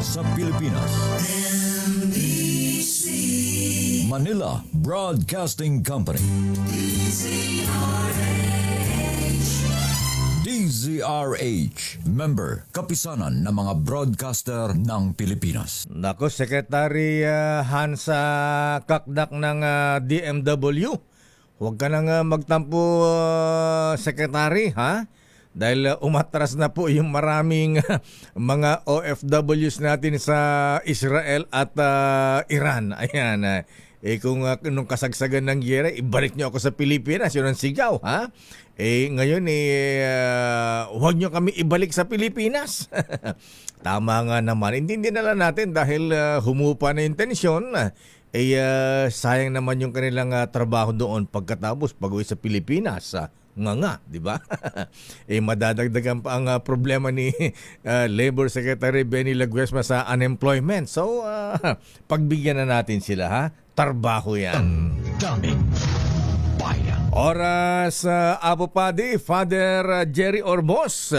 sa Pilipinas. Manila Broadcasting Company. DZRH, member, kapisanan ng mga broadcaster ng Pilipinas. Nako, Secretary Hansa Kakdak ng DMW. Huwag ka nang magtampo, Secretary, ha? Dahil umatras na po yung maraming mga OFWs natin sa Israel at Iran. Ayan, kung nung kasagsagan ng giyera, ibalik nyo ako sa Pilipinas, yun ang sigaw, ha? Ngayon, huwag nyo kami ibalik sa Pilipinas. Tama nga naman. Hindi na lang natin dahil humupa na yung tensyon. Sayang naman yung kanilang trabaho doon pagkatapos pag-uwi sa Pilipinas. Nga, di ba? Madadagdagan pa ang problema ni Labor Secretary Benny Laguesma sa unemployment. So, pagbigyan na natin sila, ha? Trabaho yan. Daming bayan. Oras, Apo Padi, Father Jerry Orbos.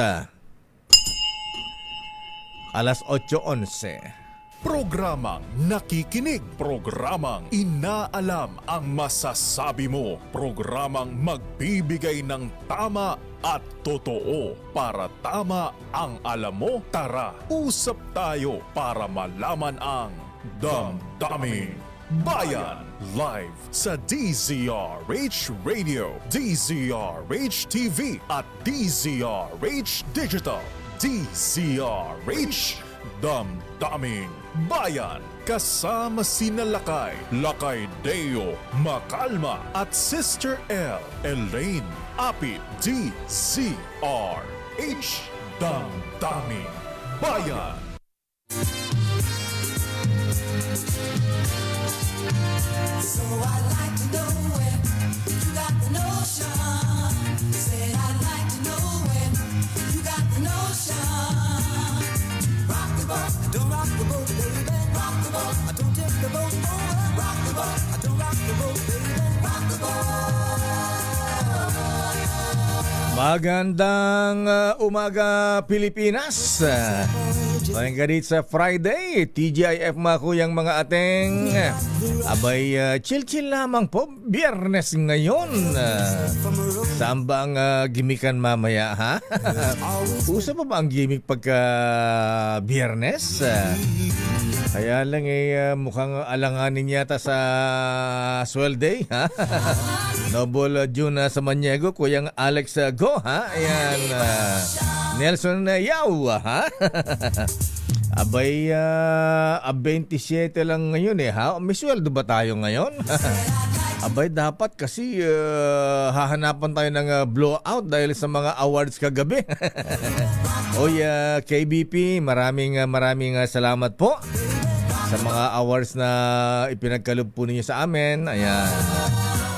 Alas 8:11. Programang nakikinig, programang inaalam ang masasabi mo, programang magbibigay ng tama at totoo. Para tama ang alam mo, tara, usap tayo para malaman ang Damdaming Bayan. Live sa DZRH Radio, DZRH TV at DZRH Digital. DZRH Damdaming Bayan. Kasama sina Lakay Deo, Makalma at Sister L, Elaine, Apit, DZRH Damdaming Bayan. So I'd like to know when you got the notion. Said I'd like to know when you got the notion. Rock the boat, don't rock the boat, baby. Rock the boat, I don't tip the boat over. Rock the boat, I don't rock the boat, baby. Rock the boat. Magandang umaga, Pilipinas. Maraming ganit sa Friday, TGIF makuyang mga ateng. Abay, chill-chill lamang po. Biyernes ngayon. Saan ba ang gimikan mamaya, ha? Usa pa ba ang gimmick pagka Biyernes? Kaya lang mukhang alanganin yata sa swelday, ha? Noble June sa Maniego, Kuyang Alex Go, ha? Ayan, Nelson Yao, ha? Abay, 27 lang ngayon, ha? May sweldo ba tayo ngayon? Abay, dapat kasi hahanapan tayo ng blowout dahil sa mga awards kagabi. Oy, KBP, maraming salamat po sa mga awards na ipinagkaloob po ninyo sa amin. Ayan.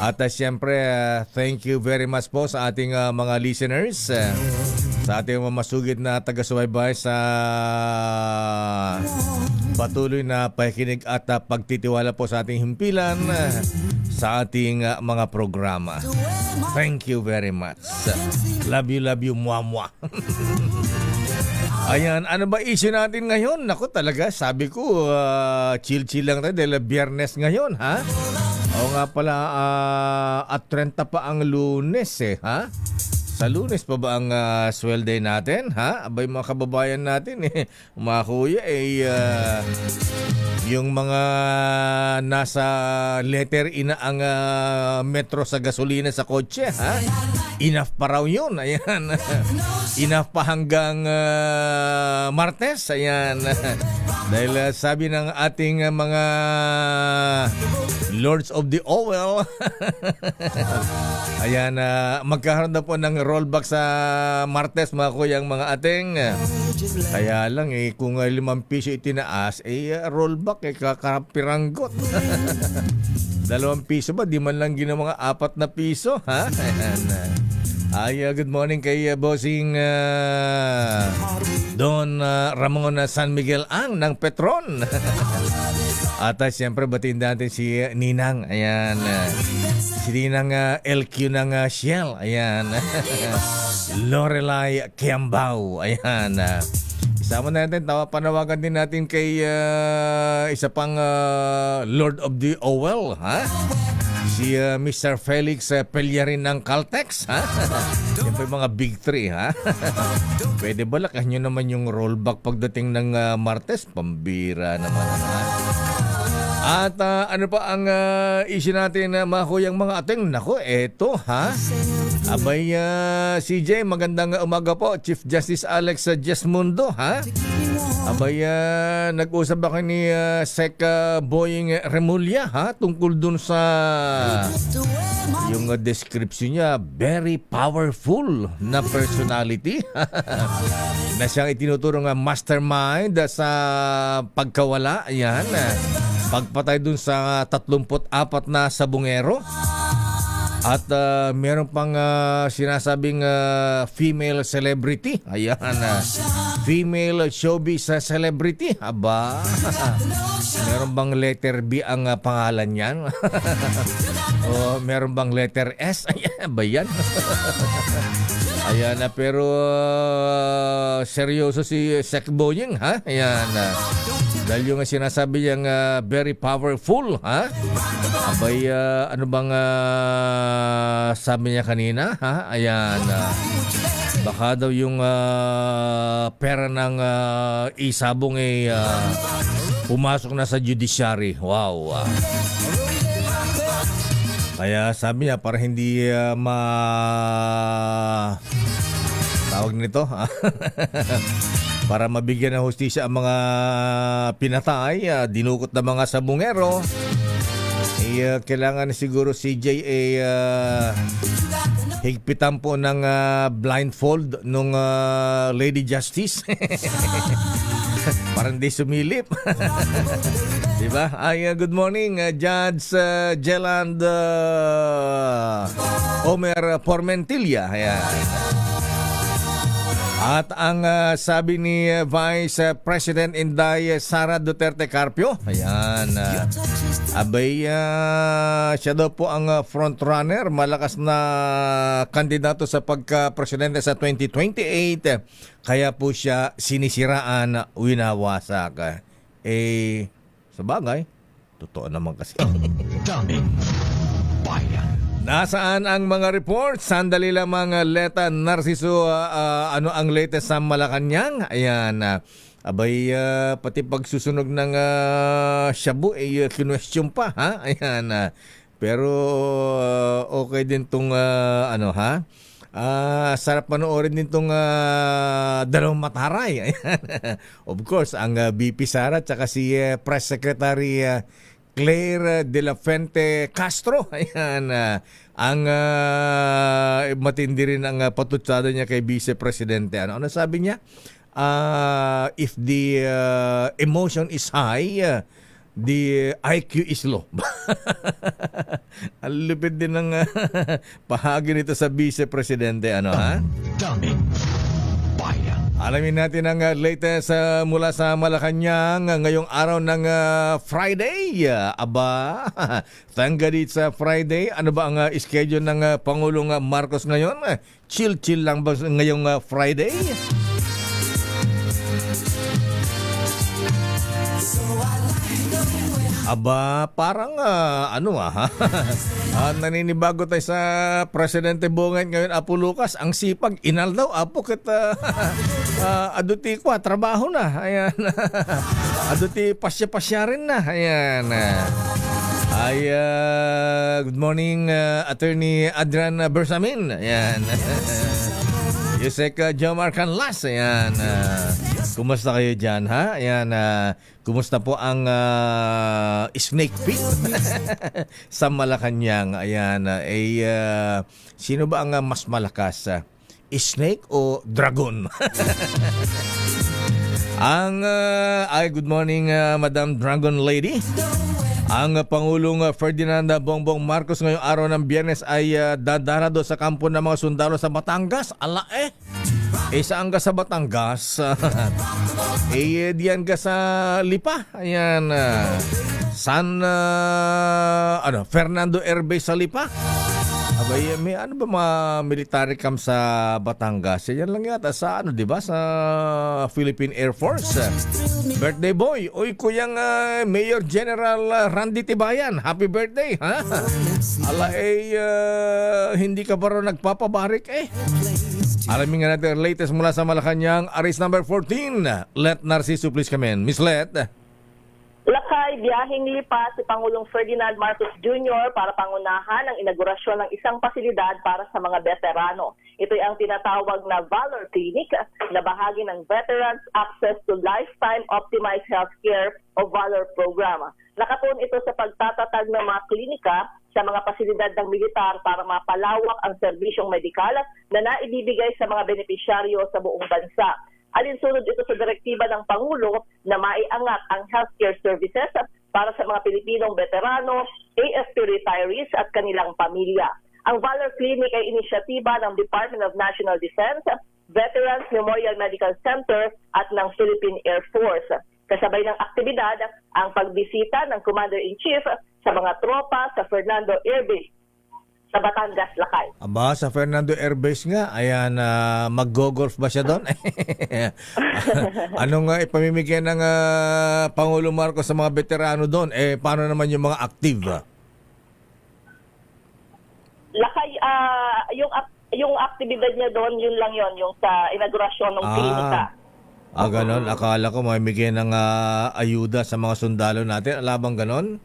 At siyempre, thank you very much po sa ating mga listeners, sa ating mga masugid na taga-subaybay sa patuloy na pakikinig at pagtitiwala po sa ating himpilan sa ating mga programa. Thank you very much. Love you, mwah. Ayan, ano ba issue natin ngayon? Naku talaga, sabi ko, chill-chill lang tayo dahil Biyernes ngayon, ha? Oo nga pala, at 30 pa ang Lunes, ha? Sa Lunes pa ba ang swelday natin, ha? Abay, mga kababayan natin, mga kuya, yung mga nasa letter ina ang metro sa gasolina sa kotse, ha? Enough pa raw yun, ayan. Enough pa hanggang Martes, ayan. Dahil sabi ng ating mga Lords of the Oil, ayan, magkakaroon na po ng rollback sa Martes, mga kuyang mga ating. Kaya lang, kung 5 piso itinaas, rollback, kakapiranggot. 2 piso ba? Di man lang ginawang 4 na piso, ha? Ayan. Good morning kay bossing Don Ramon San Miguel Ang ng Petron. At siyempre batiin natin si Ninang. Ayan. Si Ninang LQ ng Shell. Ayan. Lorelai Kiambao. Ayan. Sama natin, panawagan din natin kay isa pang Lord of the Owel, ha? Si Mr. Felix Pellarin ng Caltex, ha? Yan po yung mga big three, ha? Pwede ba lakahan nyo naman yung rollback pagdating ng Martes? Pambira naman, ha? At ano pa ang issue natin, mga kuyang mga ating? Nako, eto, ha? Abay, CJ, magandang umaga po. Chief Justice Alex Jesmundo, ha? Abay, nag-usap ako ni Sec Boying Remulla, ha? Tungkol dun sa yung description niya, very powerful na personality na siyang itinuturong mastermind sa pagkawala. Ayan, pagpatay dun sa 34 na sabungero. At meron pang sinasabing female celebrity. Ayan, female showbiz celebrity. Aba, meron bang letter B ang pangalan niyan? O meron bang letter S? Ayan, ba yan? Ayan, pero seryoso si Sec Boying, ha? Ayan, dahil yung sinasabi niyang very powerful, ha? Abay, ano bang sabi niya kanina, ha? Ayan, baka daw yung pera ng isabong ay pumasok na sa judiciary. Wow. Kaya sabi niya, para hindi tawag nito, para mabigyan ng hustisya ang mga pinatay, dinukot na mga sabungero, kailangan siguro CJ higpitan po ng blindfold nung Lady Justice. Parang di sumilip. Diba? Good morning, Judge Jeland Omer Formentilla. Ayan. At ang sabi ni Vice President Inday Sara Duterte Carpio, ayan, abay, siya daw po ang frontrunner, malakas na kandidato sa pagka-presidente sa 2028, kaya po siya sinisiraan, winawasak. Sa bagay, totoo naman kasi. Daming bayan. Nasaan ang mga reports? Sandali lamang, Leta Narciso, ano ang latest sa Malacanang? Ayan, abay, pati pagsusunog ng shabu, kinwestiyon pa, ha? Ayan, pero okay din tong, sarap panoorin din tong dalawang mataray. Ayan. Of course, ang VP Sara at si Press Secretary Claire de la Fuente Castro. Ayan, ang matindi rin ang patutsada niya kay Vice Presidente. Ano sabi niya? If the emotion is high, the IQ is low. Ang lupit din ng pahagi nito sa Vice Presidente. Daming bayan. Alamin natin ang latest mula sa Malacanang ngayong araw ng Friday. Aba, thank God it's Friday. Ano ba ang schedule ng Pangulong Marcos ngayon? Chill lang ba ngayong Friday? Aba, parang naninibago tayo sa Presidente Bongat ngayon, Apo Lucas. Ang sipag, inal daw, Apo, kita aduti ko, trabaho na. Ayan. Aduti, pasya-pasya rin na. Ayan. Good morning, Attorney Adrian Bersamin. Ayan. Yusek Jomar Canlas. Ayan. Kumusta kayo dyan, ha? Ayan, kumusta po ang snake pit sa Malacanang? Ayan, sino ba ang mas malakas? Snake o dragon? Good morning, Madam Dragon Lady. Ang Pangulong Ferdinand Bongbong Marcos ngayong araw ng Biyernes ay dadarado sa kampo ng mga sundalo sa Batangas. Saan ka sa Batangas? Diyan ka sa Lipa. Ayan. Fernando Herbe sa Lipa. Abay, may ano ba mga military camp sa Batangas? Yan lang yata sa ano, di ba? Sa Philippine Air Force. Birthday boy. Uy, kuyang Mayor General Randy Tibayan. Happy birthday, ha? Ala, hindi ka ba rin nagpapabarik, eh? Alamin nga natin ang latest mula sa Malacanang. Aris number 14. Let Narciso please come in. Miss Let. Lakay, biyaheng lipa si Pangulong Ferdinand Marcos Jr. para pangunahan ang inaugurasyon ng isang pasilidad para sa mga veterano. Ito ay ang tinatawag na Valor Clinic na bahagi ng Veterans Access to Lifetime Optimized Healthcare o Valor Program. Nakatuon ito sa pagtatatag ng mga klinika sa mga pasilidad ng militar para mapalawak ang serbisyong medikal na naibibigay sa mga benepisyaryo sa buong bansa. Alinsunod ito sa direktiba ng Pangulo na maiangat ang healthcare services para sa mga Pilipinong veterano, AFP retirees at kanilang pamilya. Ang Valor Clinic ay inisyatiba ng Department of National Defense, Veterans Memorial Medical Center at ng Philippine Air Force. Kasabay ng aktibidad ang pagbisita ng Commander-in-Chief sa mga tropa sa Fernando Air Base sa Batangas, Lakay. Aba, sa Fernando Air Base nga, ayan, mag-go-golf ba siya doon? Anong ipamimigay ng Pangulo Marcos sa mga veterano doon? Paano naman yung mga active? Lakay, yung aktibidad niya doon, yun lang yon, yung sa inaugurasyon ng klinika. Ganon. Akala ko mamimigay ng ayuda sa mga sundalo natin. Alabang ganon?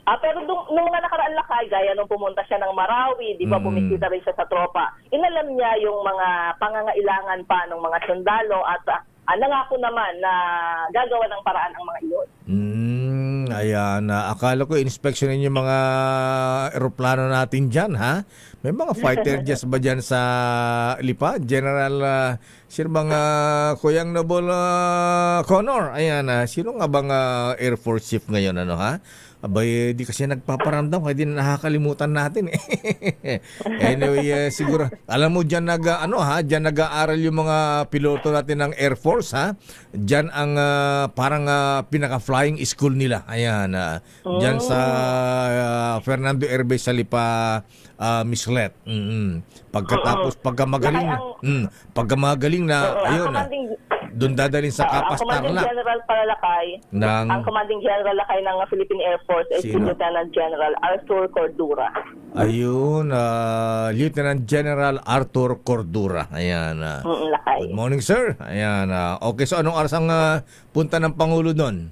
Pero nung nakaraan, Lakay, gaya nung pumunta siya ng Marawi, di ba bumisita rin siya sa tropa, inalam niya yung mga pangangailangan pa ng mga sundalo at nangako naman na gagawa ng paraan ang mga iyon. Ayan, akala ko inspeksyonin yung mga eroplano natin dyan, ha? May mga fighter jets ba dyan sa Lipa? General, sino bang Kuyang Noble Connor? Ayan, sino nga bang Air Force Chief ngayon, ano, ha? Abay, di kasi nagpaparamdam, kaya di nakakalimutan natin. Anyway, siguro, alam mo dyan dyan nag-aaral yung mga piloto natin ng Air Force, ha? Dyan ang parang pinaka-flying school nila. Ayan, dyan sa Fernando Air Base sa Lipa, Miss Let. Pagkatapos, pagkamagaling na, ayun na. Doon dadalhin sa Kapas Ang Commanding Tarlac. General Palalakay, ang Commanding General Lakay ng Philippine Air Force ay si Sino? Lieutenant General Arthur Cordura. Ayun, Lieutenant General Arthur Cordura. Ayan. Lakay. Good morning, sir. Ayan. Okay, so anong oras ang punta ng Pangulo doon?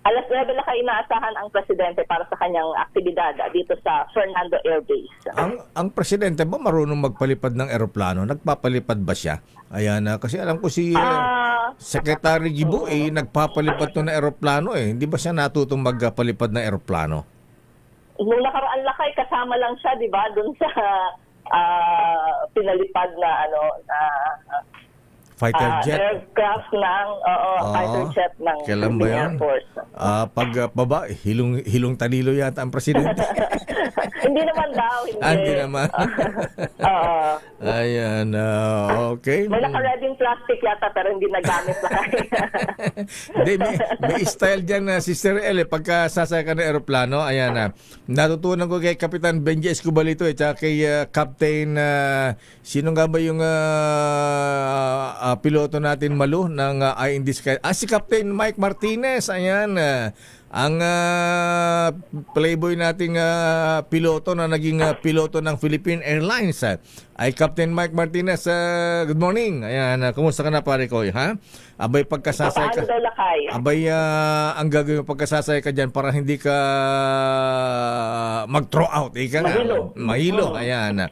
Alas 9 Lakay, inaasahan ang presidente para sa kanyang aktibidad dito sa Fernando Air Base. Ang presidente ba marunong magpalipad ng eroplano? Nagpapalipad ba siya? Ayan, kasi alam ko si Secretary Gibo nagpapalipad to na eroplano eh. Hindi ba siya natutong magpalipad ng eroplano? Nung nakaraan, Lakay, kasama lang siya, di ba, dun sa pinalipad na Fighter jet? aircraft ng fighter jet ng Kailan ba Philippine Air yan? Force. Pag baba, hilong talilo yata ang presidente. Hindi naman daw. Hindi naman. Oo. Ayan, okay. May naka-reading plastic yata pero hindi nagamit na kayo. Hindi, may style dyan, Sister El, pagka sasaya ka ng aeroplano, ayan, natutunan ko kay Kapitan Benji Escobalito, tsaka kay Captain, sino nga ba yung piloto natin Malu ng Eye in the Sky? Si Captain Mike Martinez, ayan, ang playboy nating piloto na naging piloto ng Philippine Airlines ay Captain Mike Martinez. Good morning. Ayan, kumusta ka na pare ko, ha? Abay pagkasasay ka. Paano daw, Lakay? Abay ang gagawin mo pagkasasay ka diyan para hindi ka mag-throw out, ika nga. Mahilo. Ayan.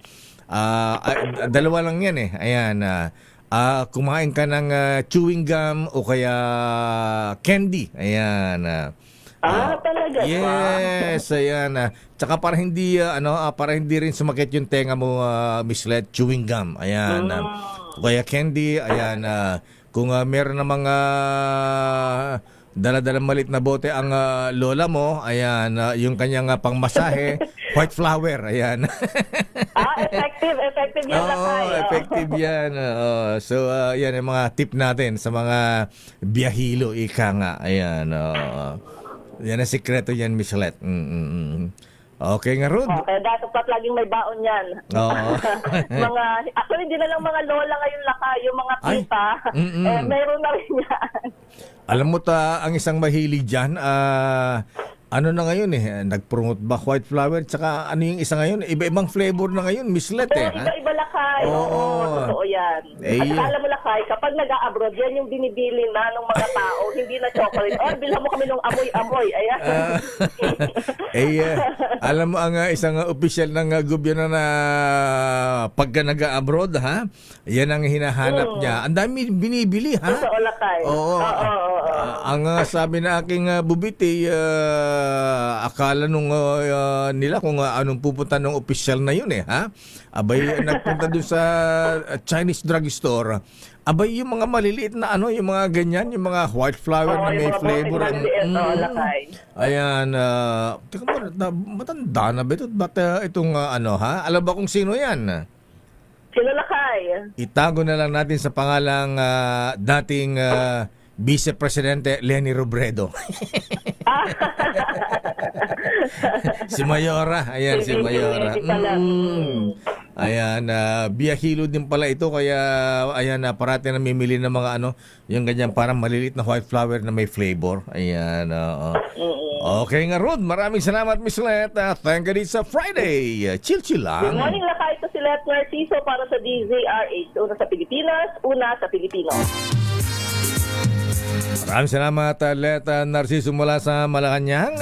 Dalawa lang 'yan eh. Ayan. Kumain ka ng chewing gum o kaya candy. Ayan. Talaga? Yes, ayan. Tsaka para hindi para hindi rin sumakit yung tenga mo, Miss Let, chewing gum. Ayan. Kaya candy, ayan. Kung meron na mga dala-dalang malit na bote ang lola mo, ayan, yung kanyang pangmasahe, white flower, ayan. Effective yan, Lakay. Effective yan. So, yan yung mga tip natin sa mga biyahilo, ika nga. Ayan. Yan ang sikreto yan, Miss Let. Okay nga, Rod. Kaya dapat laging may baon yan. Oo. Actually, hindi na lang mga lola ngayon lakay, yung mga Ay. tita, meron na rin yan. Alam mo ang isang mahilig dyan, ano na ngayon nag-promote ba white flower, tsaka ano yung isa ngayon, iba-ibang flavor na ngayon, mislet Pero ha? iba-iba lakay. Oo, totoo yan. Eh, At alam mo lakay, kapag nag-a-abroad, yan yung binibili na ng mga tao, hindi na chocolate. Bilhan mo kami ng amoy-amoy. Ayan. Alam mo ang isang opisyal ng gobyerno na pagka nag-abroad ha, yan ang hinahanap niya. Ang dami binibili ha. Totoo lakay. Oo. Ang sabi na aking bubiti, akala nung nila kung anong pupunta ng opisyal na yun ha. Abay nagpunta doon sa Chinese drugstore. Abay yung mga maliliit na yung mga ganyan, yung mga white flower na may flavor. Ayan, teka mo, matanda na ba ito? Ba't itong Alam ba kung sino yan? Sino lakay? Itago na lang natin sa pangalang dating Vice Presidente Leni Robredo. Si Mayora. Ayan, si Mayora. Ayan, biyahilo din pala ito. Kaya, ayan, parati namimili ng mga yung ganyan parang maliliit na white flower na may flavor. Ayan, Okay nga, Rod. Maraming salamat, Miss Let. Thank you sa Friday. Chill-chill lang. Good morning lakay. Ito si Let Narciso para sa DZRH. Una sa Pilipinas, una sa Pilipino. Maraming salamat, Let Narciso mula sa Malacanang.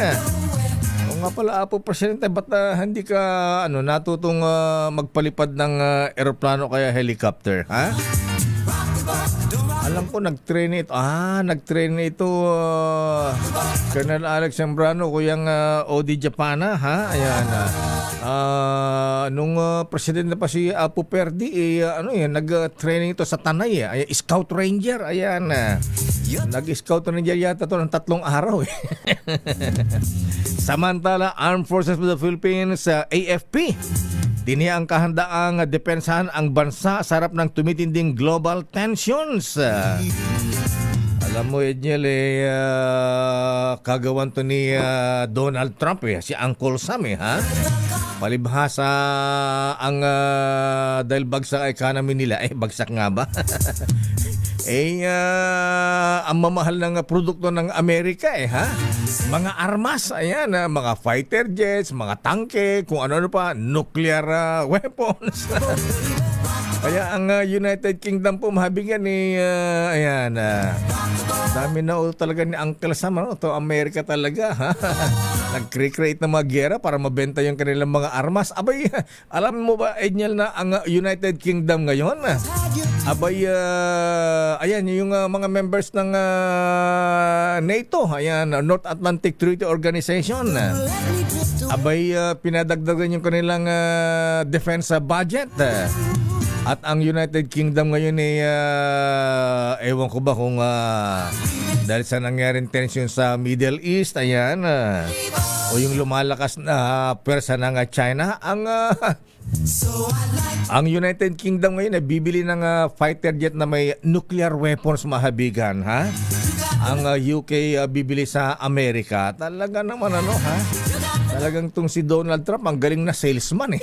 O nga pala, Apo Presidente, ba't hindi ka natutong magpalipad ng eroplano kaya helicopter, ha? Alam ko, nag-train ito. Nag-train ito Colonel Alex Zambrano, kuyang Odi Japana, ha? Ayan. Nung presidente pa si Apo Perdi, nag-training ito sa Tanay. Scout Ranger, ayan. Nag-scout ranger yata ito ng 3 araw. Samantala, Armed Forces of the Philippines, AFP, tiniya ang kahandaang depensahan ang bansa sa harap ng tumitinding global tensions. Alam mo, Edniel, kagawan to ni Donald Trump, si Uncle Sam, ha? Palibhasa ang dahil bagsak economy nila, bagsak nga ba? Ang mamahal ng produkto ng Amerika, ha? Mga armas, ayan, mga fighter jets, mga tangke, kung ano pa, nuclear weapons. Kaya ang United Kingdom po mahabigyan dami na talaga ni Uncle Sam, to Amerika talaga, ha? Nag-create ng mga gera para mabenta yung kanilang mga armas. Abay, alam mo ba, Edniel, na ang United Kingdom ngayon, abay, ayan, yung mga members ng NATO, ayan, North Atlantic Treaty Organization, abay, pinadagdagan yung kanilang defense budget. At ang United Kingdom ngayon ewan ko ba kung dahil sa nangyaring tension sa Middle East, ayan, o yung lumalakas na pwersa ng China, ang United Kingdom ngayon bibili ng fighter jet na may nuclear weapons, mahabigan, ha? Ang UK bibili sa Amerika. Talaga naman ha? Talagang tong si Donald Trump ang galing na salesman,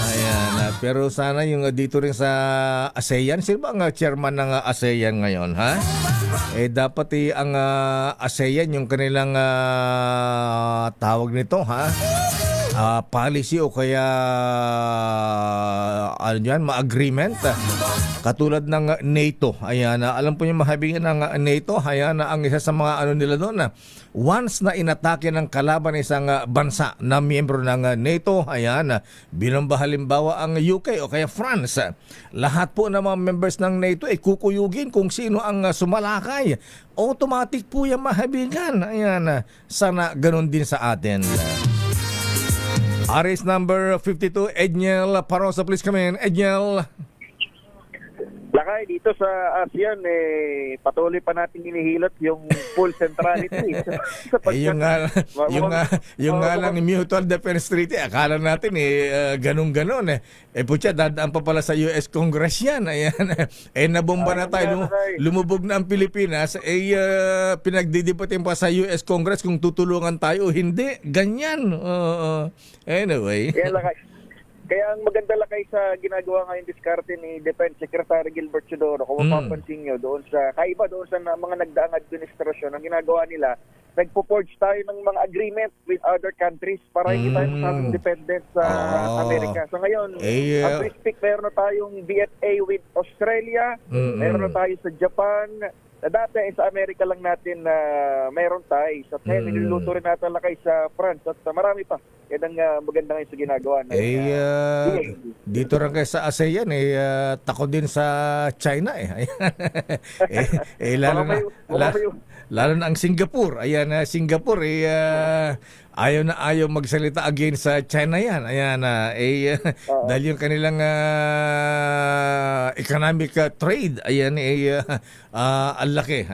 Ayan, pero sana yung dito rin sa ASEAN, sino ba ang chairman ng ASEAN ngayon, ha? Dapat ang ASEAN yung kanilang tawag nito, ha? Policy o kaya ma-agreement katulad ng NATO. Ayan, alam po niyo mahabingan ng NATO, ayan, ang isa sa mga nila doon, once na inatake ng kalaban isang bansa na miyembro ng NATO, ayan, binomba halimbawa ang UK o kaya France, lahat po ng mga members ng NATO ay kukuyugin kung sino ang sumalakay. Automatic po yung mahabingan. Ayan, sana ganun din sa atin. Aris number 52, Edniel Parosa, please come in. Edniel. Lakay, dito sa ASEAN, patuloy pa natin hinihilot yung full centrality. Yung nga lang Mutual Defense Treaty, akala natin ganun-ganon putya, dadaan pa pala sa US Congress yan. Ayan. Nabomba na tayo. Lumubog na ang Pilipinas. Pinagdidiputin pa sa US Congress kung tutulungan tayo o hindi. Ganyan. Anyway. Kaya ang maganda lakay sa ginagawa ngayon diskarte ni Defense Secretary Gilbert Chodoro, kung mapapansin nyo, kaiba doon sa mga nagdaang administrasyon, ang ginagawa nila, nagpo-forge tayo ng mga agreement with other countries para hindi tayo masabing dependent sa Amerika. So ngayon, as we speak, meron na tayong BFA with Australia, meron na tayo sa Japan, na dati sa Amerika lang natin na meron tayo. Sa niluluto rin natin lakay sa France at marami pa. Yan ang maganda ngayon sa ginagawa na. Dito rin kayo sa ASEAN, tako din sa China lalo na ang Singapore. Ayan, Singapore, ayaw na ayaw magsalita against sa China yan. Ayan, dahil yung kanilang economic trade, ayan, ang laki.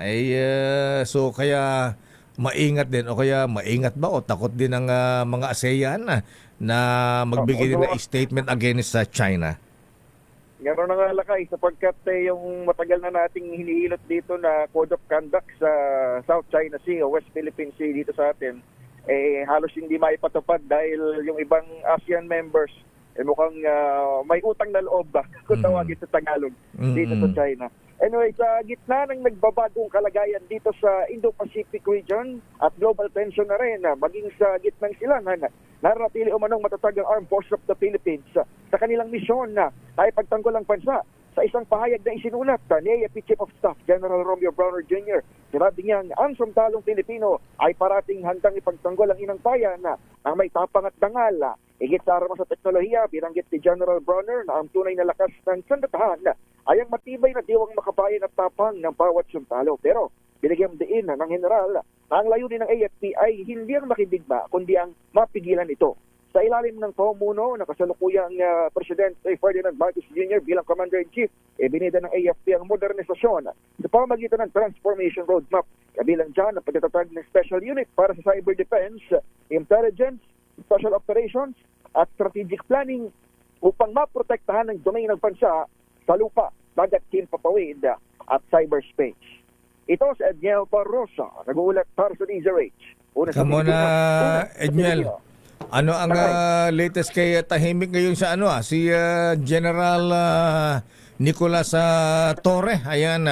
So kaya maingat din o kaya maingat ba o takot din ng mga ASEAN na magbigay din ng statement against sa China? Gano'n na nga lakay sapagkat yung matagal na nating hinihilot dito na Code of Conduct sa South China Sea o West Philippine Sea dito sa atin, halos hindi maipatupad dahil yung ibang ASEAN members mukhang may utang na loob ba kung tawagin sa Tagalog dito sa China. Anyway, sa gitna ng nagbabagong kalagayan dito sa Indo-Pacific region at global tension na rin, maging sa gitnang silangan, naratili umanong matatag ang Armed Forces of the Philippines sa kanilang misyon na ay pagtanggol ang bansa. Sa isang pahayag na isinulat ni AFP Chief of Staff General Romeo Browner Jr., sinabi niya ang sundalong Pilipino ay parating handang ipagtanggol ang inang bayan na may tapang at dangal. Higit sa armas at teknolohiya, binanggit ni General Browner na ang tunay na lakas ng sandatahan ay ang matibay na diwang makabayan at tapang ng bawat sundalo. Pero binigyan diin ng general na ang layunin ng AFP ay hindi ang makidigma kundi ang mapigilan ito. Sa ilalim ng pamumuno ng kasalukuyang Presidente Ferdinand Marcos Jr. bilang Commander-in-Chief, binida ng AFP ang modernisasyon sa pamamagitan ng Transformation Roadmap. Kabilang dyan ang pagtatatag ng Special Unit para sa Cyber Defense, Intelligence, Special Operations at Strategic Planning upang maprotektahan ang domain ng bansa sa lupa, dagat, himpapawid at cyberspace. Ito si Edniel Parrosa, nag-uulat para sa DZRH. Kamo na, Edniel. Ano ang latest kay tahimik ngayon sa si General Nicolas Torre? Ayan,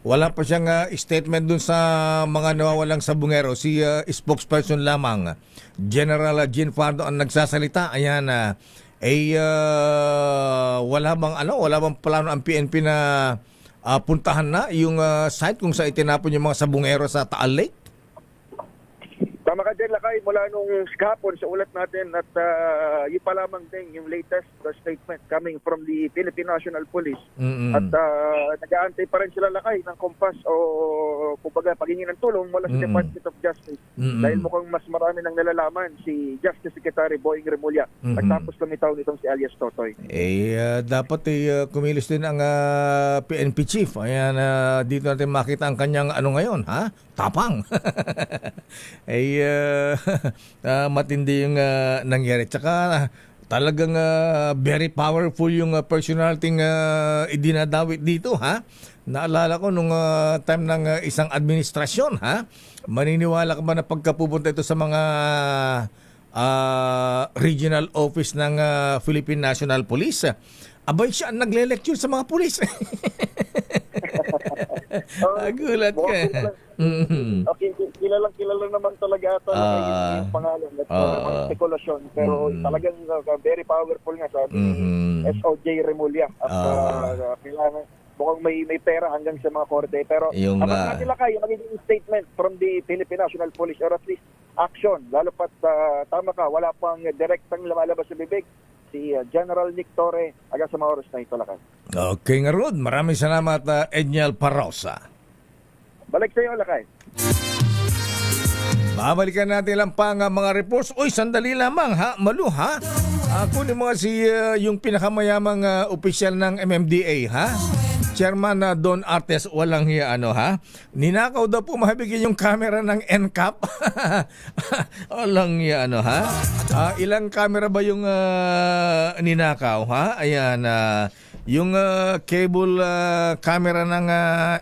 wala pa siyang statement dun sa mga nawawalang sabungero. Si spokesperson lamang, General Jean Fardo ang nagsasalita. Ayan, wala bang plano ang PNP na puntahan na yung site kung saan itinapon yung mga sabungero sa Taal Lake? Tama ka din, Lakay, mula nung kahapon sa ulat natin at yun pa lamang din yung latest statement coming from the Philippine National Police. At nag-aantay pa rin sila, Lakay, ng kompas o kumbaga paghingi ng tulong mula sa Department of Justice. Dahil mukhang mas marami nang nalalaman si Justice Secretary Boying Remulla nagtapos lumitaw nitong si alias Totoy. Dapat kumilos din ang PNP Chief. Ayan, dito natin makita ang kanyang ngayon, tapang. Matindi yung nangyari. Tsaka talagang very powerful yung personality idinadawit dito, Naalala ko nung time ng isang administrasyon, maniniwala ka ba na pagkapupunta ito sa mga regional office ng Philippine National Police, abay siya ang nagle-lecture sa mga pulis. Gulat ka. Okay, kilala naman talaga ata yung pangalan at mga spekulasyon. Pero talagang very powerful nga sabi ni SOJ Remulla. At kailangan mukhang may pera hanggang sa mga korte. Pero abang natin kayo magiging statement from the Philippine National Police or at least action. Lalo pat tama ka, wala pang direktang lumalabas sa bibig si General Nick Torre hanggang sa mga oras na ito, Lakay. Okay nga, Rod. Maraming salamat, Edniel Parrosa. Balik sa iyo, Lakay. Babalikan natin lang pa nga mga reports. Uy, sandali lamang, Malu, Ako ni mga yung pinakamayamang opisyal ng MMDA, Chairman Don Artes, walang hiya ha. Ninakaw daw po mabigyan yung camera ng NCAP. Walang hiya ha. Ilang camera ba yung ninakaw ha? Ayan, yung cable camera ng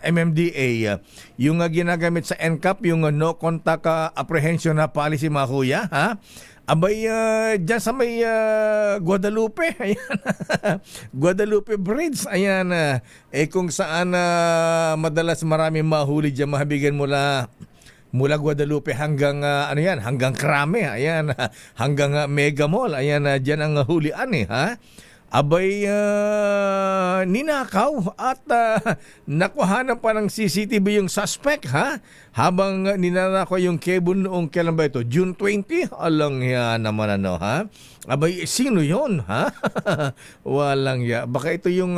MMDA, yung ginagamit sa NCAP, yung no contact apprehension na policy mga kuya ha. Abay, dyan sa may Guadalupe, ayan, Guadalupe Bridge, ayan, kung saan madalas marami mahuli dyan, mahabigan mula Guadalupe hanggang, hanggang Krame, ayan, hanggang Mega Mall, ayan, dyan ang hulian ha. Abay, ninakaw at nakuhanan pa ng CCTV yung suspect ha. Habang ninanakaw yung cable noong kailan ba ito? June 20? Alang ya naman ha. Abay, sino yon ha? Walang ya. Baka ito yung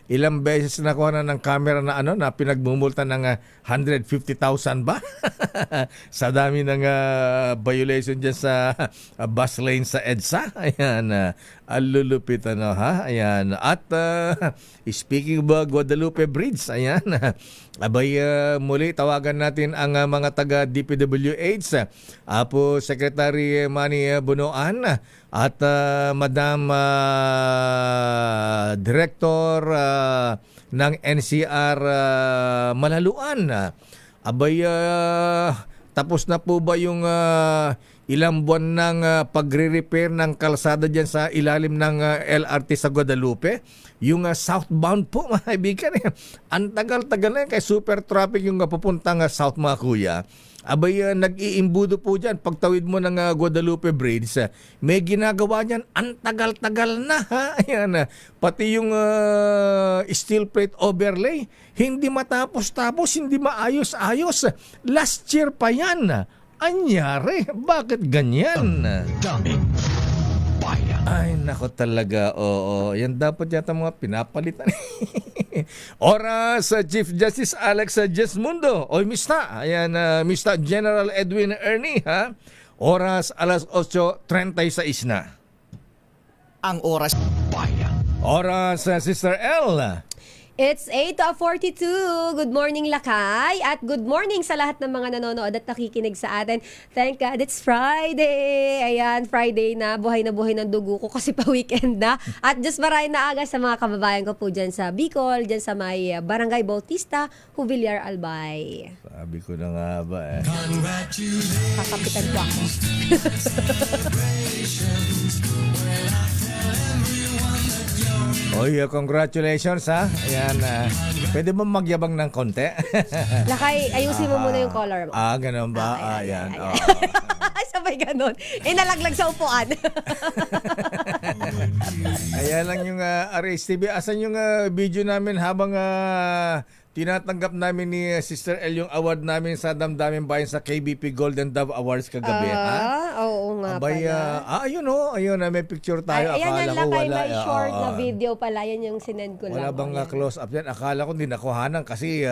ilang beses nakuha na ng camera na na pinagmumulta ng 150,000 ba? Sa dami ng violation dyan sa bus lane sa EDSA. Ayan, alulupit ha. Ayan. At speaking of Guadalupe Bridge, ayan, abay, muli tawagan natin ang mga taga DPWH, Apo Secretary Manny Bunoan at Madam Director ng NCR Malaluan. Abay, tapos na po ba yung ilang buwan ng pagre-repair ng kalsada dyan sa ilalim ng LRT sa Guadalupe? Yung southbound po, mga kaibigan. Ang tagal-tagal na yan, kaya super traffic yung papuntang south, mga kuya. Abay, nag-iimbudo po dyan. Pagtawid mo ng Guadalupe Bridge, may ginagawa dyan. Ang tagal-tagal na ha. Ayan, pati yung steel plate overlay, hindi matapos-tapos, hindi maayos-ayos. Last year pa yan. Anyari? Bakit ganyan? Daming bayan. Ay, nako talaga. Oo, yan dapat yata mga pinapalitan. Oras, Chief Justice Alex Jesmundo. Oy, Mista. Ayan, Mista General Edwin Ernie, ha? Oras, alas 8:36 na. Ang oras. Bayan. Oras, Sister L. It's 8:42. Good morning, Lakay. At good morning sa lahat ng mga nanonood at nakikinig sa atin. Thank God it's Friday. Ayan, Friday na buhay ng dugo ko kasi pa-weekend na. At just maraming na aga sa mga kababayan ko po dyan sa Bicol, dyan sa may Barangay Bautista, Jubillar, Albay. Sabi ko na nga ba Kakapitan ko ako. Oy, congratulations ha. Ayan, pwede mo magyabang ng konti? Lakay, ayusin mo muna yung collar mo. Ganun ba? Ayan. Ayan. Sabay ganun. Nalaglag sa upuan. Ayan lang yung RSTV. Asan yung video namin habang tinatanggap namin ni Sister L yung award namin sa Damdamin Bayan sa KBP Golden Dove Awards kagabi, ha? Oo nga Abay, pala. ayun may picture tayo. Ayan Akala yan ko lang kayo wala. may short na video pala. Yan yung sinend ko Wala lang. bang Ayan. close up yan? Akala ko hindi nakuhanan kasi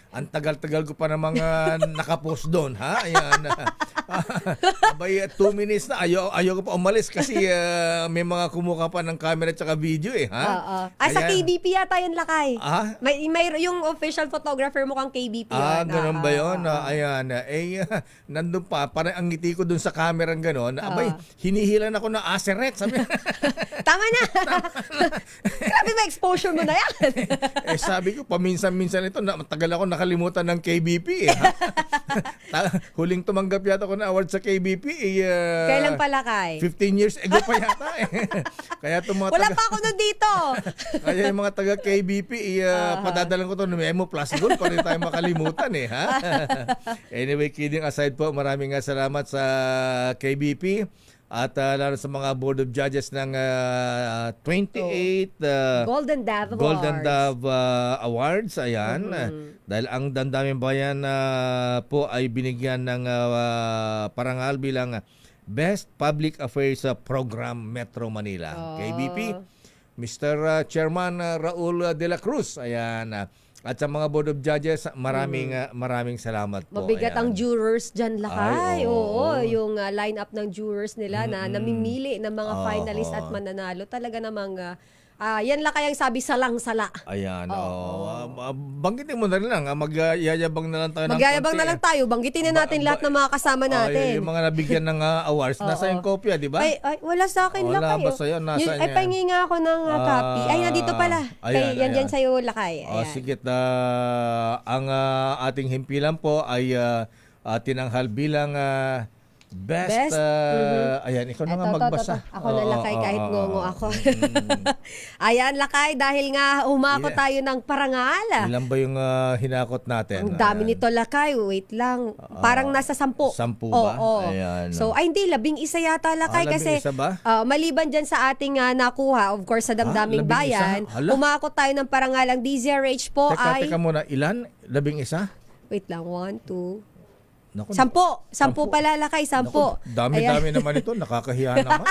ang tagal-tagal ko pa namang nakapost doon, ha? Ayan. Abay, 2 minutes na. Ayaw ko pa umalis kasi may mga kumuha pa ng camera at saka video ha? Oo. Sa Ayan. KBP yata yun, Lakay. May yung official photographer mo kang KBP yun. Ganun ba yun? Ayan. Nandun pa. Parang ang ngiti ko dun sa camera ng gano'n. Abay, hinihilan ako ng aseret. Sabi, Tama na! Grabe ba exposure mo na yan? sabi ko, paminsan-minsan ito, matagal ako nakalimutan ng KBP Huling tumanggap yata ako ng award sa KBP. Kailan pala, Kay? 15 years ago pa yata Kaya itong mga Wala pa ako nun dito. Kaya yung mga taga KBP, padadalan ko to ng Memo Plus Gold para tayo makalimutan ha. Anyway, kidding aside po, maraming salamat sa KBP at lalo sa mga Board of Judges ng 28 Golden Dove Awards. Golden Dove Awards, ayan. Dahil ang Damdamin Bayan po ay binigyan ng parangal bilang Best Public Affairs Program Metro Manila. KBP, Mr. Chairman Raul de la Cruz, ayan. At sa mga Board of Judges, maraming salamat po. Mabigat Ayan. ang jurors dyan, Lakay. Ay, oo. Yung line-up ng jurors nila na namimili ng mga finalist at mananalo. Talaga namang Yan lang kayang sabi salang-sala. Ayan, banggitin mo na rin lang, magyayabang na lang tayo ng Magyayabang konti, na lang tayo. Banggitin na natin lahat ng mga kasama natin. Yung mga nabigyan ng awards, nasa yung kopya, di ba? Ay, wala sa akin, Wala Lakay. ba sa'yo? Nasa Ay, niya? pahingi nga ako ng copy. Ay, nandito pala. Ayan, Yan dyan sa'yo, Lakay. Ayan. Sige, ang ating himpilan po ay tinanghal bilang best. Best? Ayan, ikaw na nga Ito, magbasa. Ako na, Lakay, kahit ngongo ako. Ayan, Lakay, dahil nga umako tayo ng parangal. Ilan ba yung hinakot natin? Ang dami nito, Lakay. Wait lang. Parang nasa 10. 10 ba? Oo. Ayan. So, ay hindi, 11 Yata, Lakay. 11 Kasi ba? maliban dyan sa ating nakuha, of course, sa Damdaming 11? Bayan, Hala. umako tayo ng parangal. Ang DZRH po Teka muna, ilan? 11? Wait lang, 1, 2, Naku, 10 pala, Lakay, 10. dami-dami naman ito, nakakahiya naman.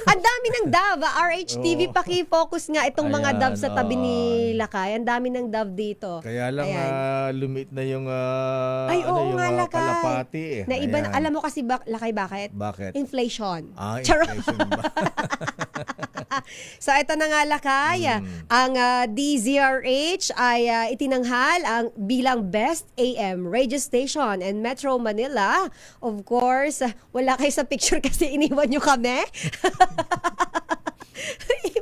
Ang dami ng Dove. RHTV, paki-focus nga itong mga Ayan, Dove sa tabi ni Lakay. Ang dami ng Dove dito. Kaya lang Ayan. lumit na yung Ay, oo yung nga, Lakay. kalapati eh. Na iba, Ayan. alam mo kasi, Lakay, bakit? Bakit? Inflation. Inflation ba? So, ito na nga, Lakay. Ang DZRH ay itinanghal ang bilang Best AM Radio Station in Metro Manila. Of course, wala kayo sa picture kasi iniwan nyo kami.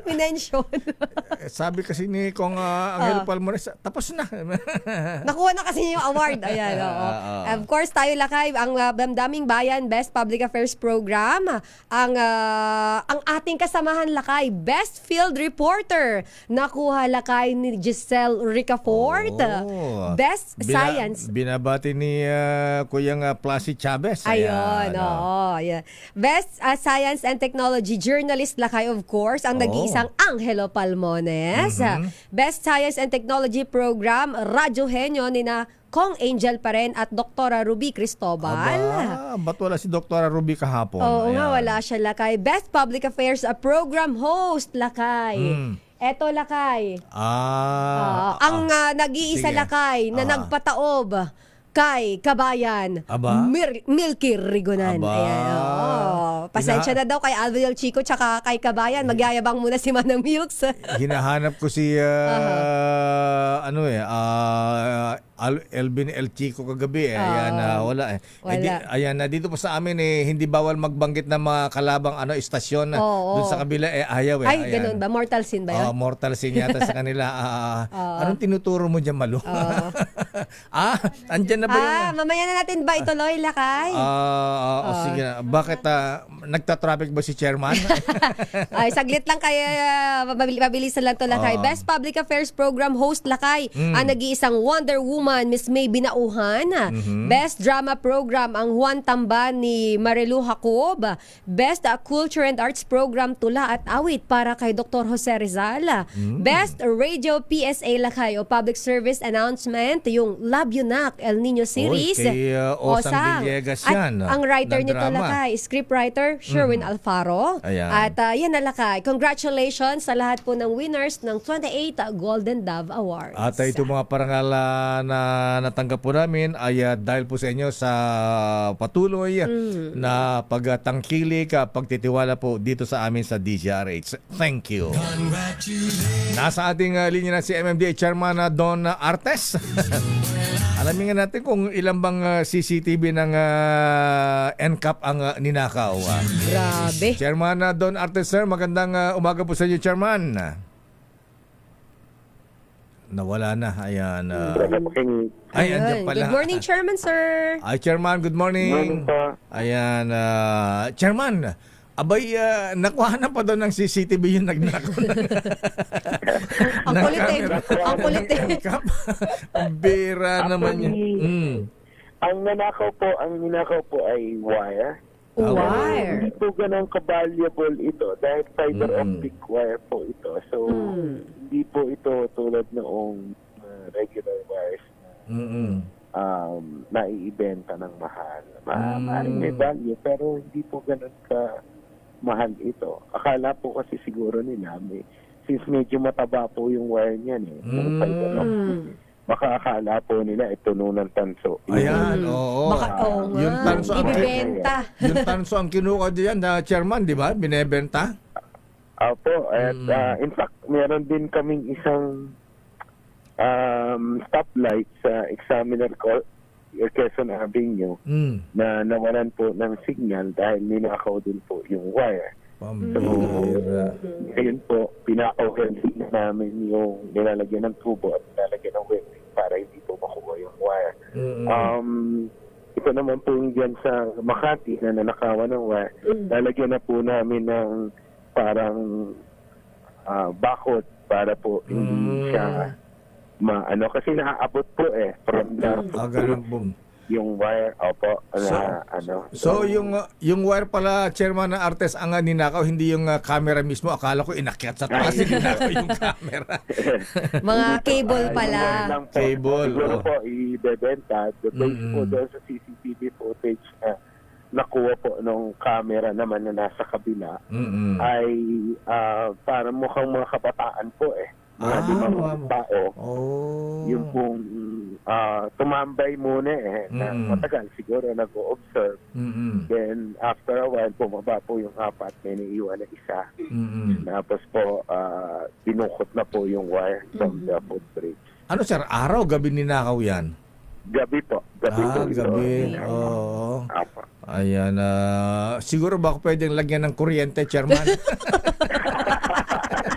Minention. Sabi kasi ni Kong Angelo Palmores, tapos na. Nakuha na kasi niya yung award. Ayan, oo. Of course, tayo, Lakay, ang Damdaming Bayan Best Public Affairs Program. Ang ating kasamahan, Lakay, Best Field Reporter. Nakuha, Lakay, ni Giselle Ricafort. Best Science. Binabati ni Kuyang Placy Chavez. Ayun, oo. Yeah. Best Science and Technology Journalist, Lakay, of course, ang nag-iisang Angelo Palmones. Best Science and Technology Program, Radyo Henyo ni na Kong Angel pa rin at Dr. Ruby Cristobal. Ba't wala si Dr. Ruby kahapon? Oo nga, Ayan. wala siya, Lakay. Best Public Affairs Program Host, Lakay. Eto, Lakay. Ang nag-iisa, Sige. Lakay, na nagpataob kay Kabayan, Aba? Milky Rigonan. Aba. Ayan, oo. Pasensya na daw kay Alvin Chico tsaka kay Kabayan. Magyayabang muna si Manang Milks. Hinahanap ko si Elvin El Chico kagabi Ayan, wala eh. Wala. Ayan, dito po sa amin hindi bawal magbanggit ng mga kalabang istasyon Oo. doon sa kabila ayaw Ay, Ayan. ganun ba? Mortal sin ba yun? Mortal sin yata sa kanila. Anong tinuturo mo dyan, Malu? Andyan na ba yung... Mamaya na natin ba ituloy, Lakay? Sige na. Bakit nagta-traffic ba si chairman? Ay, saglit lang kaya mabilisan lang to, Lakay. Best Public Affairs Program Host, Lakay. Ang nag-iisang Wonder Woman, Miss May Binauhan. Best Drama Program, ang Juan Tamba ni Marilu Jacob. Best Culture and Arts Program, Tula at Awit para kay Dr. Jose Rizal. Best Radio PSA, Lakay, o Public Service Announcement, yung Love You Nak, El Nino Series. kay Osang Villegas yan, At ang writer ng nito, drama. Lakay, scriptwriter Sherwin Alfaro. Ayan. At yan na, Lakay. Congratulations sa lahat po ng winners ng 28 Golden Dove Awards. At ito mga parangal na natanggap po namin ay dahil po sa inyo sa patuloy na pagtangkilik, pagtitiwala po dito sa amin sa DZRH. Thank you. Nasa ating linya na si MMDA Chairman Don Artes. Alamin nga natin kung ilang bang CCTV ng NCAP ang ninakaw. Grabe. Chairman Don Artes, sir, magandang umaga po sa inyo, Chairman. Nawala na. Ayan. Ay, andyan pala. Good morning, Chairman, sir. Ay, Chairman, good morning. Ayan. Chairman, abay, nakuha na pa doon ng CCTV yung nagnakaw. Ang kulit eh. Ang kulit eh. Ang bira naman yun. Ang ninakaw po ay wire. Wire. Hindi po ganun ka-valuable ito dahil fiber optic wire po ito. So, hindi po ito tulad noong regular wires na naiibenta ng mahal. Maaaring may value pero hindi po ganun ka mahal ito. Akala po kasi siguro nila since medyo mataba po yung wire niyan yung fiber optic. Baka akala po nila ito ng tanso. Ayan, oo. Baka, oo nga. Yung tanso ang Ibibenta. yung tanso ang kinuha diyan na Chairman, di ba? Binebenta? Opo, at in fact, meron din kaming isang stoplight sa Examiner Quezon Avenue na nawalan po ng signal dahil ninakaw din po yung wire. Pambihira. Ngayon po, pinaka-open namin yung nilalagyan ng tubo at nilalagyan ng welding para hindi po makuha yung wire. Ito naman po yung dyan sa Makati na nanakawan ng wire. Lalagyan na po namin ng parang bakod para po hindi siya maano. Kasi naaabot po from the Ganun po. yung wire. Opo, So yung wire pala, Chairman ng Artes, ang ninakaw, hindi yung camera mismo. Akala ko inakyat sa taas, ninakaw yung camera. Mga cable pala. Cable, Siguro po, ibebenta. Based po doon sa CCTV footage na nakuha po nung camera naman na nasa kabila, ay parang mukhang mga kabataan po mga limang tao. Yung pong tumambay muna na matagal siguro nag-o-observe. Then after a while, bumaba po yung apat, may naiiwan na isa. Tapos po, binukot na po yung wire from the footbridge. Ano sir, araw, gabi ninakaw yan? Gabi po. Gabi po. Gabi. Oo. Apa. Ayan. Siguro baka pwedeng lagyan ng kuryente, Chairman?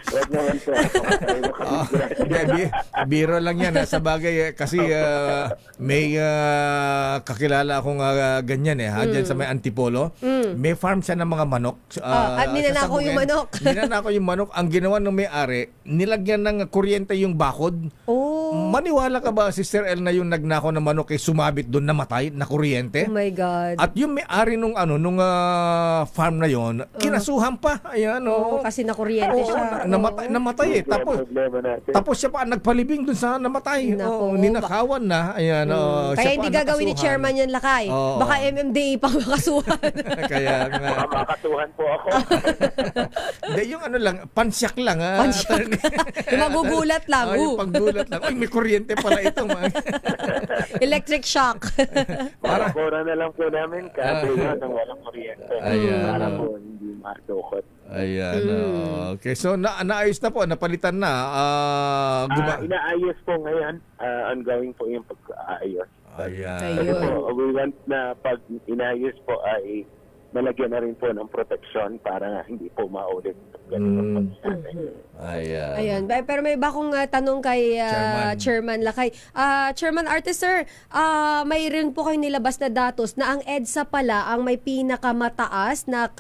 Huwag naman po. Biro lang yan. Sa bagay, kasi may kakilala akong ganyan dyan sa may Antipolo. May farm siya ng mga manok. At ninanakaw yung manok. Ninanakaw yung manok. Ang ginawa ng may-ari, nilagyan ng kuryente yung bakod. Maniwala ka ba, Sister El, na yung nagnakaw ng manok sumabit doon, namatay, na kuryente? Oh my God. At yung may-ari nung farm na yon, kinasuhan pa. Ayan, kasi nakuryente siya. Namatay Tapos siya pa nagpalibing dun sa namatay. Ninakawan na. Ayan, kaya hindi gagawin ni Chairman yan, Lakay. Baka MMDA pang makasuhan. Kaya nga. Baka makasuhan po ako. Hindi, yung lang, pansyak lang. Pansyak. Yung magugulat lang. Yung paggulat lang. Uy, may kuryente pala ito. Electric shock. Para na lang po namin kasi nang walang kuryente. Para po hindi madukot. Ayan. Okay. So, naayos na po. Napalitan na. Inaayos po ngayon. Ongoing po yung pag-aayos. Ayan. Kasi po, we want na pag inayos po ay malagyan na rin po ng protection para hindi po maulit. Ayan. Pero may bakong tanong kay Chairman Lakay. Chairman Artes, sir, mayroon po kayong nilabas na datos na ang EDSA pala ang may pinakamataas na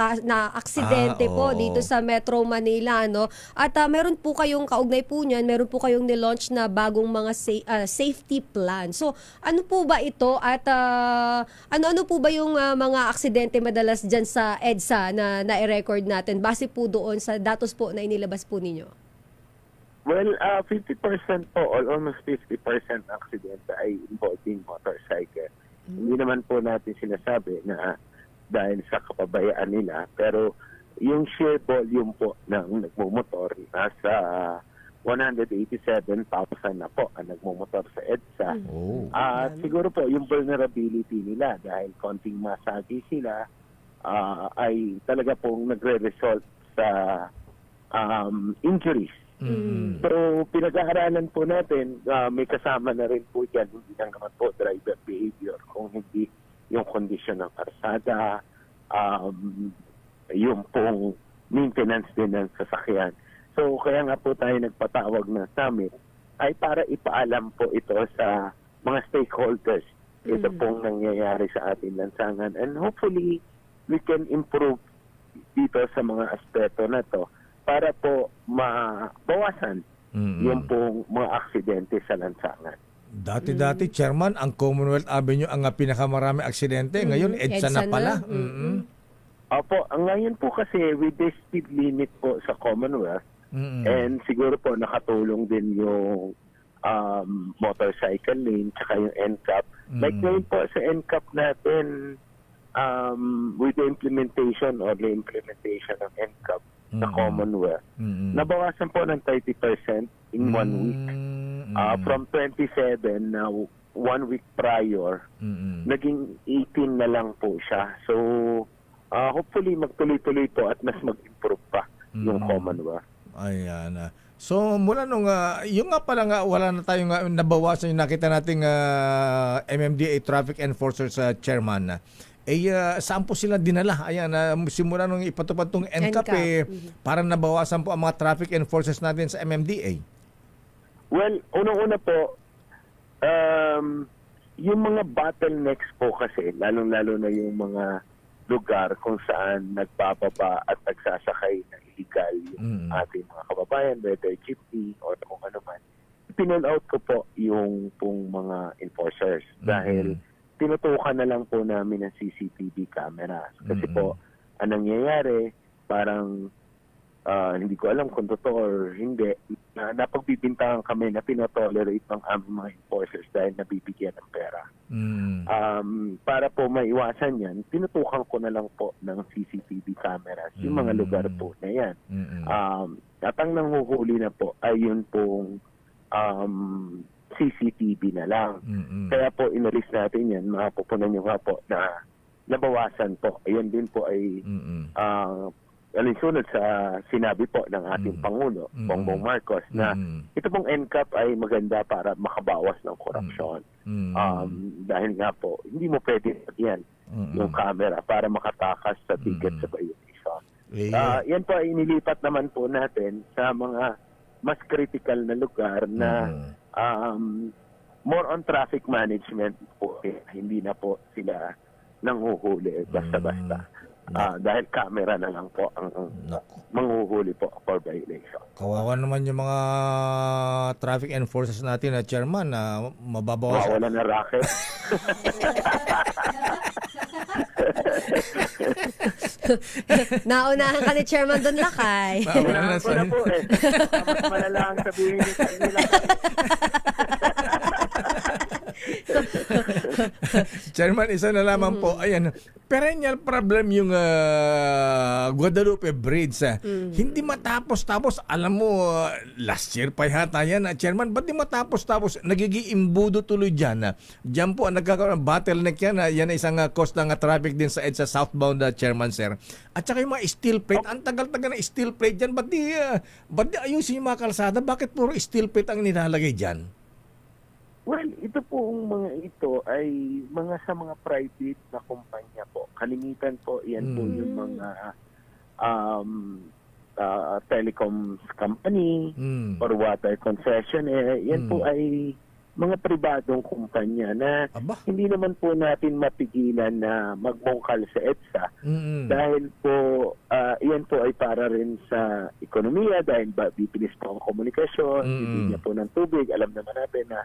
aksidente po dito sa Metro Manila, no? At meron po kayong kaugnay po niyan, meron po kayong nilaunch na bagong mga safety plan. So, ano po ba ito at ano po ba yung mga aksidente madalas dyan sa EDSA na na-record natin base po doon sa datos po na inilabas po ninyo? Well, 50% po, almost 50% aksidente ay involving motorcycle. Hindi naman po natin sinasabi na dahil sa kapabayaan nila, pero yung sheer volume po ng nagmumotor nasa 187,000 na po ang nagmumotor sa EDSA. At siguro po yung vulnerability nila dahil konting masagi sila ay talaga pong nagre-result sa injuries. So, pinag-aaralan po natin, may kasama na rin po dyan, hindi lang naman po driver behavior, kung hindi yung kondisyon ng karsada, yung pong maintenance din ng sasakyan. So, kaya nga po tayo nagpatawag ng summit ay para ipaalam po ito sa mga stakeholders. Ito pong nangyayari sa ating lansangan. And hopefully, we can improve dito sa mga aspeto na to para po mabawasan yung pong mga aksidente sa lansangan. Dati, Chairman, ang Commonwealth Avenue ang pinakamarami aksidente. Ngayon, EDSA na pala. Opo, ngayon po kasi with the speed limit po sa Commonwealth, and siguro po nakatulong din yung motorcycle lane tsaka yung NCAP. Like ngayon po sa NCAP natin, with the implementation of NCAP sa Commonwealth, nabawasan po ng 30% in 1 week. From 27 na 1 week prior, naging 18 na lang po siya. So, hopefully magtuloy-tuloy po at mas mag-improve pa yung Commonwealth. Ayan. So mula nung yung nga pala nga wala na tayong nabawasan yung nakita nating MMDA traffic enforcer sa chairman. Saan po sila dinala? Ayan, simula nung ipatupad tong NCAP, para nabawasan po ang mga traffic enforcers natin sa MMDA. Well, unang-una po, yung mga bottlenecks po kasi, lalong-lalo na yung mga lugar kung saan nagbababa at nagsasakay na illegal yung ating mga kababayan, whether jeepney or kung ano man, pinull out ko po yung pong mga enforcers dahil tinutukan na lang po namin ng CCTV cameras. Kasi po, ang nangyayari, parang hindi ko alam kung totoo or hindi, napagbibintangan kami na pinotolerate ng aming mga enforcers dahil nabibigyan ng pera. Para po maiwasan yan, tinutukan ko na lang po ng CCTV cameras yung mga lugar po na yan. At ang nanghuhuli na po ay yun pong CCTV na lang. Kaya po inalis natin yan, mapupunan nyo nga po na nabawasan po. Ayan din po ay alinsunod sa sinabi po ng ating Pangulo, Bongbong Marcos, na ito pong NCAP ay maganda para makabawas ng korupsyon. Dahil nga po, hindi mo pwede yan yung camera para makatakas sa ticket sa violation. Yan po ay inilipat naman po natin sa mga mas critical na lugar na more on traffic management po. Hindi na po sila nanghuhuli basta-basta. Dahil camera na lang po ang manghuhuli po for violation. Kawawa naman yung mga traffic enforcers natin na chairman na mababawas. Wala na racket. Naunahan ka ni Chairman Don Lakay. Naunahan Wala po eh. Mas malala ang sabihin nila. Chairman, isa na lamang po. Ayan, perennial problem yung Guadalupe Bridge. Hindi matapos-tapos. Alam mo, last year pa yata yan, Chairman. Ba't di matapos-tapos? Nagiging imbudo tuloy dyan. Diyan po, nagkakaroon ng bottleneck yan. Yan ay isang cause ng traffic din sa EDSA southbound, Chairman, sir. At saka yung mga steel plate. Ang tagal-tagal na steel plate dyan. Ba't di ayusin yung mga kalsada? Bakit puro steel plate ang nilalagay dyan? Well, ito pong mga ito ay mga sa mga private na kumpanya po. Kalimitan po, yan po yung mga telecoms company or water concessionaire. Yan po ay mga pribadong kumpanya na hindi naman po natin mapigilan na magmungkal sa EDSA. Dahil po, yan po ay para rin sa ekonomiya dahil bibilis po ang komunikasyon, hindi niya po ng tubig. Alam naman natin na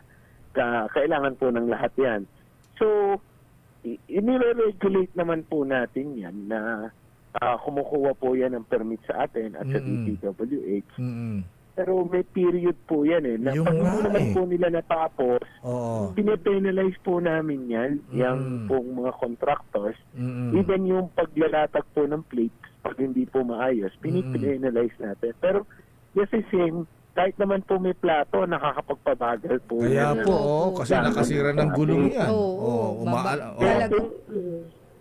kailangan po ng lahat yan. So, inire-regulate naman po natin yan na kumukuha po yan ng permit sa atin at sa DPWH. Pero may period po yan eh. Na pag hindi naman po nila natapos, pinapenalize po namin yan, yung pong mga contractors. Even yung paglalatag po ng plates, pag hindi po maayos, pinapenalize natin. Pero just the same, kahit naman po may plato, nakakapagpabagal po. Kaya po, kasi nakasira ng gulong yan.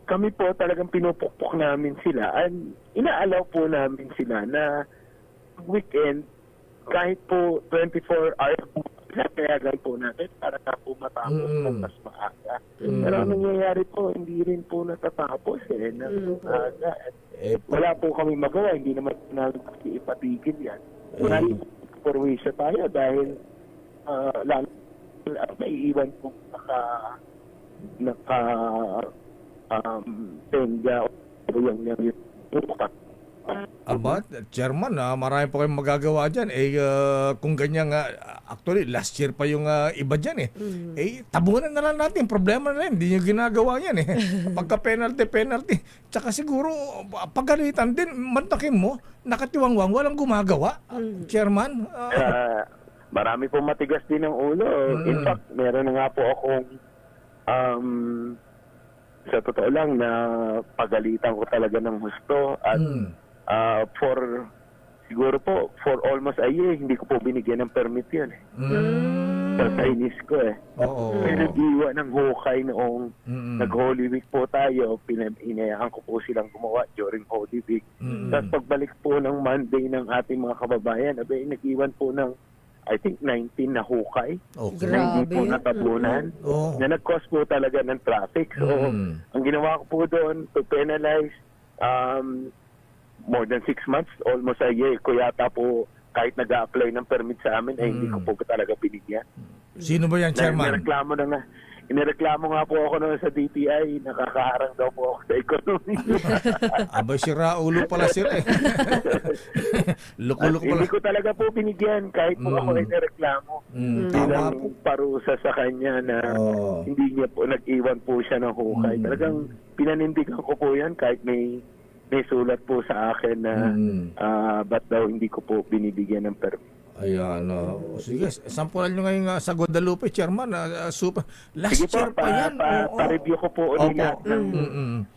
Kami po talagang pinupukpok namin sila. And inaalaw po namin sila na weekend, kahit po 24 hours, pinapayagan po natin para na po matapos ng mas maaga. Pero ang nangyayari po, hindi rin po natatapos wala po kami magawa. Hindi naman namin ipatigil yan. Wala porwisya tayo dahil lalo naiiwan po tenga o yung Chairman, marami pa kayong magagawa dyan. Kung ganyan actually, last year pa yung iba dyan tabunan na lang natin. Problema na rin. Hindi nyo ginagawa yan Pagka penalty. Tsaka siguro, pagalitan din, mantakin mo, nakatiwangwang, walang gumagawa. Chairman? Marami po matigas din ang ulo. In fact, meron na nga po akong sa totoo lang na pagalitan ko talaga ng gusto at siguro po for almost a year hindi ko po binigyan ng permit yun sa Chinese ko eh. Oo. May nag-iwa ng hukay noong nag-Holy Week po tayo. Inayaan ko po silang gumawa during Holy Week. Tapos pagbalik po ng Monday ng ating mga kababayan, nag-iwan po ng I think 19 na hukay Okay. na hindi Grabe po yun. natapunan Oo. na nag-cause po talaga ng traffic. So, ang ginawa ko po doon to penalize more than 6 months, almost a year ko yata po kahit nag-a-apply ng permit sa amin, hindi ko po talaga binigyan. Sino ba yan, Chairman? Inireklamo nga po ako noon sa DTI, nakakaharang daw po ako sa economy. Abay, sira ulo pala sila eh. Luko-luko pala. Hindi ko talaga po binigyan kahit po ako ay nireklamo. Tama Bilang po. parusa sa kanya na Oo. hindi niya po nag-iwan po siya ng hukay. Talagang pinanindigan ko po yan kahit may sulat po sa akin na ba't daw hindi ko po binibigyan ng permit. Ayan. Sige, sampulan nyo ngayon sa Guadalupe, Chairman. Super. Last Sige po, year pa yan. Oo. pa-review ko po Opo. ulit lahat ng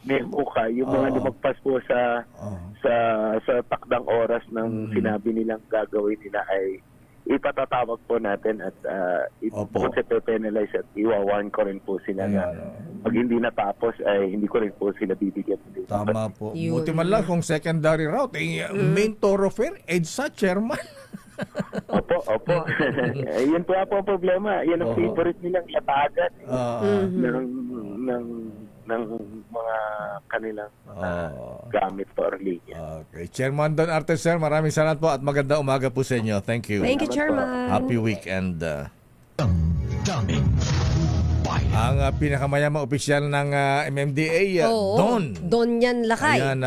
may hukay. Yung mga Oo. lumagpas po sa takdang oras ng Mm. sinabi nilang gagawin nila ay ipatatawag po natin at Opo. kung penalize at iwawarn ko rin po sila na Ayan. pag hindi natapos ay hindi ko rin po sila bibigyan. Tama po. Yun. Buti man lang kung secondary route. Main thoroughfare, EDSA, Chairman. Opo. Yun po ang problema. Yan ang Oo. favorite nilang latagan Oo. ng mga kanilang Oo. gamit po or linya. Okay. Chairman Don Artes, sir, maraming salamat po at maganda umaga po sa inyo. Thank you. Thank you, Chairman. Happy weekend. Damdamin Bayan. Ang pinakamayamang opisyal ng MMDA, Oo. Don. Yan, Lakay. Ayan,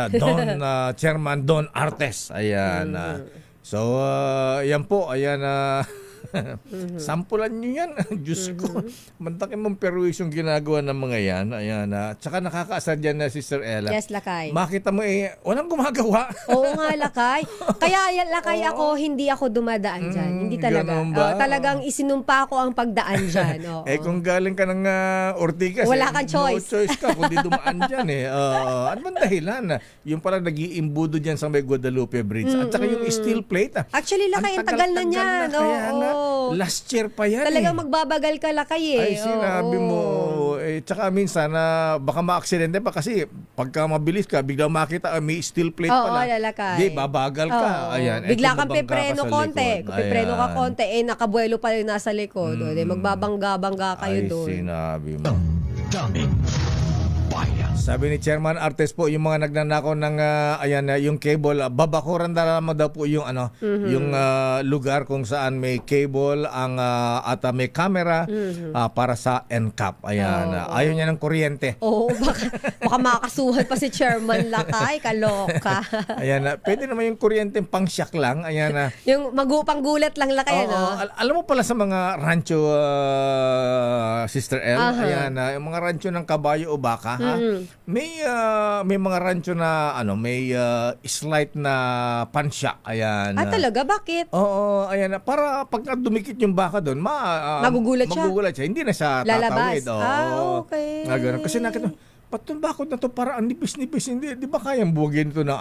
Chairman Don Artes. Ayan. So, yan po. Ayan. Sampulan nyo yan. Diyos ko. Mantakin mong perwisyo yung ginagawa ng mga yan. Ayan. Tsaka nakakaasar dyan na Sister Ella. Yes, Lakay. Makita mo walang gumagawa. Oo nga, Lakay. Kaya, Lakay, hindi ako dumadaan dyan. Hindi talaga. ganun ba? Talagang isinumpa ko ang pagdaan dyan. Oo. Kung galing ka ng Ortigas, Wala kang choice. No choice ka kundi dumaan dyan eh. Ano bang dahilan? Yung pala nag-iimbudo dyan sa may Guadalupe Bridge. At saka yung steel plate. Actually, Lakay, ang tagal na niyan. Kaya nga, Oo. last year pa yan Talagang eh. magbabagal ka, Lakay eh. Ay, sinabi Oo. mo. Tsaka minsan, baka ma-aksidente pa kasi pagka mabilis ka, biglang makita may steel plate Oo, pala. lalakay. Di, babagal ka. Oo. Ayan. Bigla kang tumabangga ka pepreno sa konti. likod. Kung pepreno ka Ayan. konti, nakabuelo pa rin nasa likod. Magbabangga-bangga kayo Ay, doon. sinabi mo. Damdamin Bayan. Sabi ni Chairman Artes po, yung mga nagnanakaw ng yung cable, babakuran na naman daw po yung yung lugar kung saan may cable at may camera para sa NCAP. Ayan. Ayaw niya ng kuryente. Oo, baka makakasuhan pa si Chairman Lakay. Kaloka. Ayan. Pwede naman yung kuryente pang-shock lang. Ayan. Yung magupang-gulat lang, Lakay, Oo, ano? alam mo pala sa mga rancho, Sister L, ayan, yung mga rancho ng kabayo o baka, ha? May mga rancho na may slight na pansyak. Ayan. Talaga? Bakit? Oo, ayan. Para pag dumikit yung baka doon, Magugulat siya? Hindi na siya Lalabas. tatawid. Oo. Okay. Ganun. Kasi nakita, patong bakod na to para ang nipis-nipis. Hindi, di ba kayang buwagin ito ng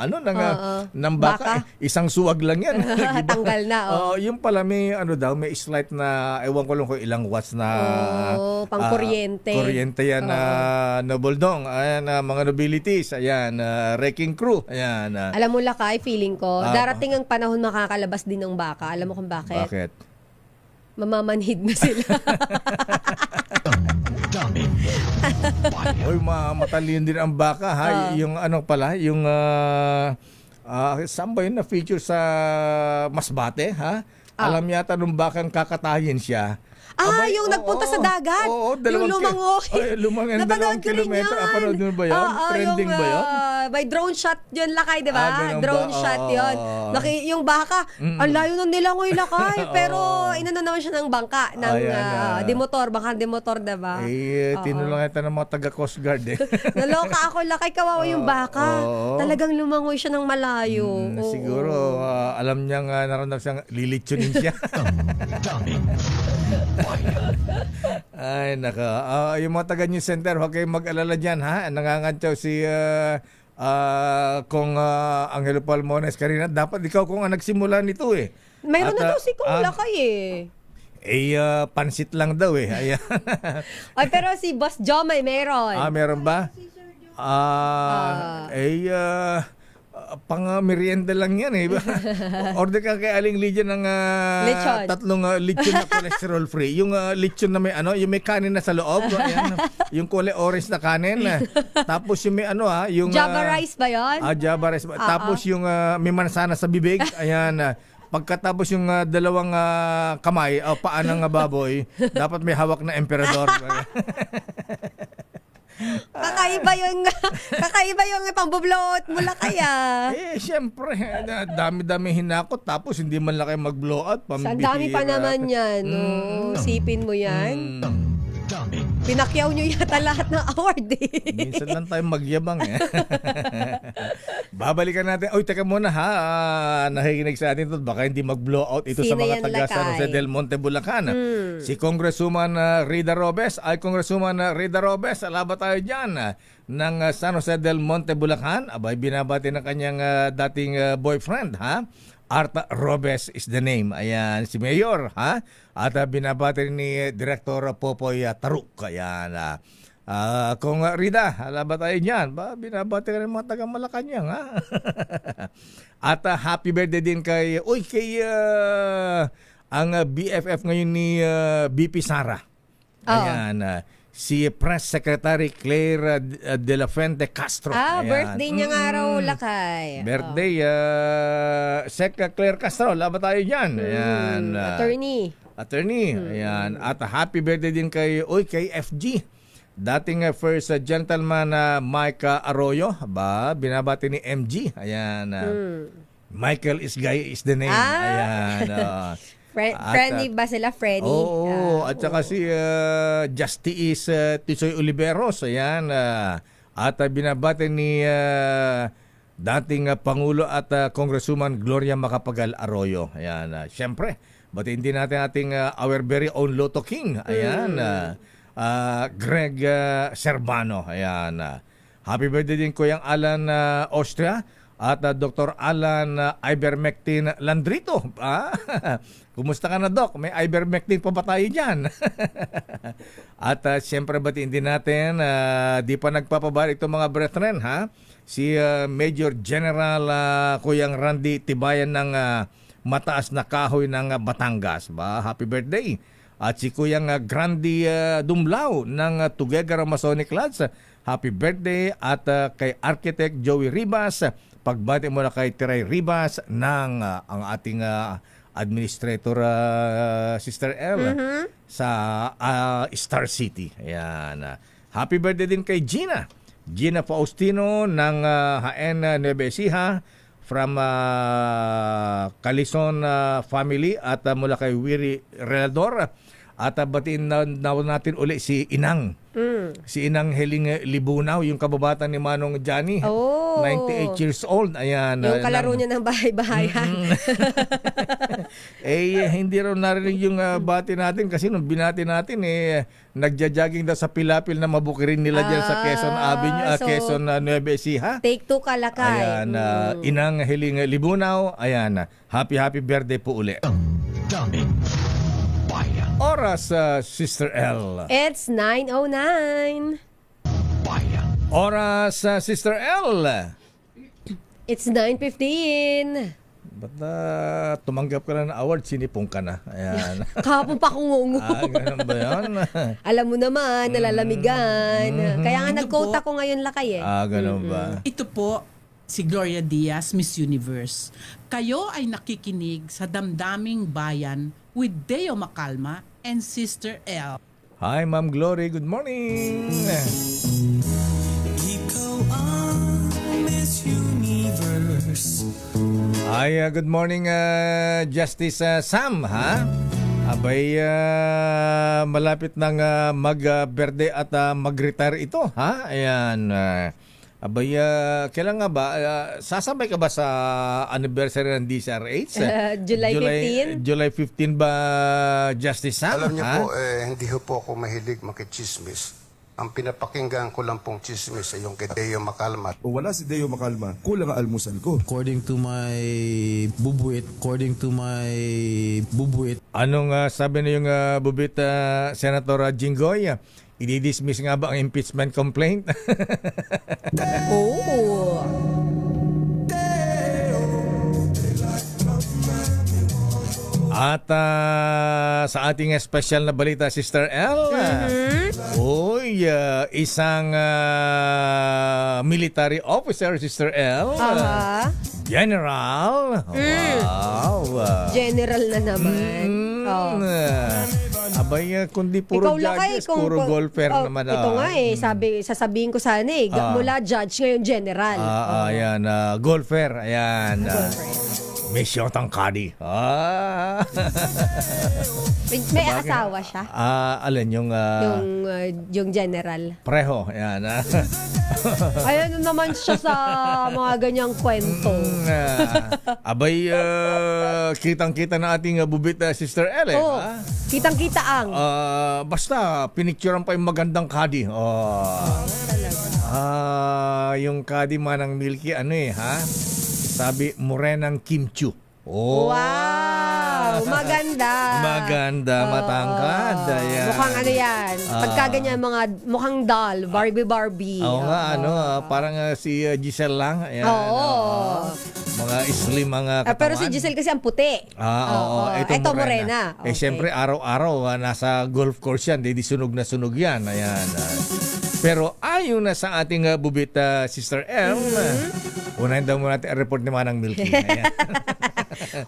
ng baka? Baka? Isang suwag lang yan. Di ba? Tanggal na, Yung pala may may slight na, ewan ko lang kung ilang watts na pang kuryente. kuryente yan na nobuldong. Ayan, mga nobilities. Ayan, wrecking crew. Ayan. Alam mo, Lakay, feeling ko, darating ang panahon makakalabas din ng baka. Alam mo kung bakit? Bakit? Mamamanhid na sila. Damdamin Bayan. Oy, matalino din ang baka ha. Yung yung saan ba yun na feature sa Masbate ha? Alam yata nung bakang kakatayin siya. Abay, yung nagpunta sa dagat. Yung lumangoy. Lumangoy. Napanood ko rin kilometro. yan. Apanood mo ba yun? Trending ba yun? May drone shot yun, Lakay, di ba? Ganun Drone ba? shot yun. Yung baka, ang layo ng nilangoy, Lakay. Pero inano naman siya ng bangka, ng demotor, bangka demotor, di ba? Tinulungan ito ng mga taga-Coast Guard eh. Naloka ako, Lakay, kawawa yung baka. Talagang lumangoy siya ng malayo. Oo. Siguro, alam niyang naramdaman siyang lilitsunin siya. Damdamin Bayan. Ay, naka. Yung mga taga-News Center, huwag kayong mag-alala dyan, ha? Nangangantyaw si Kong Angelo Palmones kanina. Dapat ikaw kung ang nagsimula nito eh. Mayroon na daw si Kong Lakay eh. Pansit lang daw eh. Ayan. Ay, pero si Boss Jomay meron. Meron ba? Pang merienda lang yan eh. Order ka kay Aling Lydia ng Lechon. 3 lechon na cholesterol free. Yung lechon na may yung may kanin na sa loob. Ayan, yung kulay orange na kanin. Tapos yung may yung Java rice ba yun? Java rice. Tapos yung may mansana sa bibig. Ayan. Pagkatapos yung dalawang kamay, paa ng baboy, dapat may hawak na emperador. Kakaiba yung pang-blowout mula kaya. Siyempre, dami-dami hinakot tapos hindi man lang kayo mag-blow out. Sa dami pa naman yan. Sipin mo yan. Daming Pinakyaw nyo yata lahat ng award eh. Minsan lang tayo magyabang eh. Babalikan natin. Oy, teka muna ha. Nakikinig sa atin ito. Baka hindi mag-blow out ito Sino sa mga yan, taga San Jose Lakay? del Monte, Bulacan. Si Congresswoman Rida Robes. Congresswoman Rida Robes. Alaba tayo dyan ng San Jose del Monte, Bulacan. Abay, binabati ng kanyang dating boyfriend ha. Arta Robes is the name. Ayan, si Mayor, ha? At binabati ni Director Popoy Taruk. Ayan, kung Rida, alaba tayo dyan, binabati ka rin mga taga Malacanang, ha? At happy birthday din kay ang BFF ngayon ni BP Sara. Ayan, si Press Secretary Claire de la Fuente Castro. Ayan. Birthday niya nga raw, Lakay. Birthday, Sec Claire Castro, laba tayo dyan. Ayan. Attorney. Ayan. At happy birthday din kay FG. Dating first gentleman Mike Arroyo. Binabati ni MG. Ayan. Michael Isgay is the name. Ayan. Friendly ba sila? Freddy? Oo. At saka si Justice Tisoy Oliveros. Ayan. At binabati ni dating Pangulo at Congresswoman Gloria Macapagal Arroyo. Ayan. Siyempre, batiin din natin ating our very own Lotto King. Ayan. Greg Servano. Ayan. Happy birthday din Kuyang Alan Austria. At Dr. Alan Ivermectin Landrito. Kumusta ka na, Doc? May Ivermectin pa ba tayo dyan? At siyempre batiin din natin, di pa nagpapabalik itong mga brethren, ha? Si Major General Kuyang Randy Tibayan ng Mataas na Kahoy ng Batangas. Happy birthday. At si Kuyang Grandi Dumlao ng Tuguegarao Masonic Lodge. Happy birthday. At kay Architect Joey Ribas. Pagbati mo na kay Tiray Ribas ng ang ating administrator Sister L sa Star City. Ayan. Happy birthday din kay Gina Faustino ng HN Nueva Ecija from Calison family at mula kay Wiri Relador. At batiin na natin uli si Inang. Si Inang Heling Libunaw, yung kababata ni Manong Johnny. 98 years old. Ayan. Yung kalaro niya ng bahay-bahayan. Hindi raw narinig yung bati natin kasi nung binati natin nagja-jogging daw sa Pilapil na mabukirin nila dyan sa Quezon Avenue, Quezon Nueva Ecija. Take 2 ka, Lakay. Ayan, Inang Heling Libunaw. Ayan, happy birthday po uli. daming bayan. Oras, Sister L. It's 9:09. Bayan. Oras, Sister L. It's 9:15. Ba't tumanggap ka na ng award, sinipong ka na. Ayan. Kahapon pa kungungo. Ganun ba yan? Alam mo naman, nalalamigan. Kaya nga nag-quote po. ako ngayon, Lakay. Ganun ba? Ito po, si Gloria Diaz, Miss Universe. Kayo ay nakikinig sa Damdaming Bayan with Deo Macalma and Sister L. Hi, Ma'am Glory. Good morning. Ikaw ang Miss Universe. Ay, good morning, Justice Sam, ha? Abay, malapit nang mag-birthday at mag-retire ito, ha? Ayan. Abay, kailan nga ba? Sasabay ka ba sa anniversary ng DCRH? July 15? July 15 ba, Justice Sam? Alam niyo ha? po, hindi ho po ako mahilig makichismis. Ang pinapakinggan ko lang pong chismis ay yung kay Deo Macalma. O wala si Deo Macalma, kulang ang almusal ko. According to my bubuit, Anong sabi na yung bubit Senator Jinggoy? Ididismiss nga ba ang impeachment complaint? Oh. At sa ating special na balita, Sister L, uy, isang military officer, Sister L, General. Wow. General na naman. Oh. Abay, kundi puro Ikaw lakay, judges, puro golfer naman. Ito nga sasabihin ko sana mula judge ngayon general. Ayan, golfer. Ayan. Mission Tangkadi. May asawa siya. Alin yung Yung general. preho. Ayan. Ayan naman siya sa mga ganyang kwento. Abay, kitang-kita na ating bubit Sister Ellen. Oh, kitang-kita ang. Basta, pinicturean pa yung magandang kadi. Yung kadi manang Milky, sabi, morenang Kim Chu. Oh. Wow! Maganda. Maganda, matangkad. Ayan. Mukhang ano yan. Pagka ganyan, mukhang doll. Barbie. Oo nga, parang si Giselle lang. Ayan, mga slim mga katawan. Pero si Giselle kasi ang puti. Ito morena. Okay. Siyempre, araw-araw, nasa golf course yan. Di sunog na sunog yan. Ayan. Pero ayon na sa ating bubit Sister M, unahin daw muna natin ang report ni Manang Milky.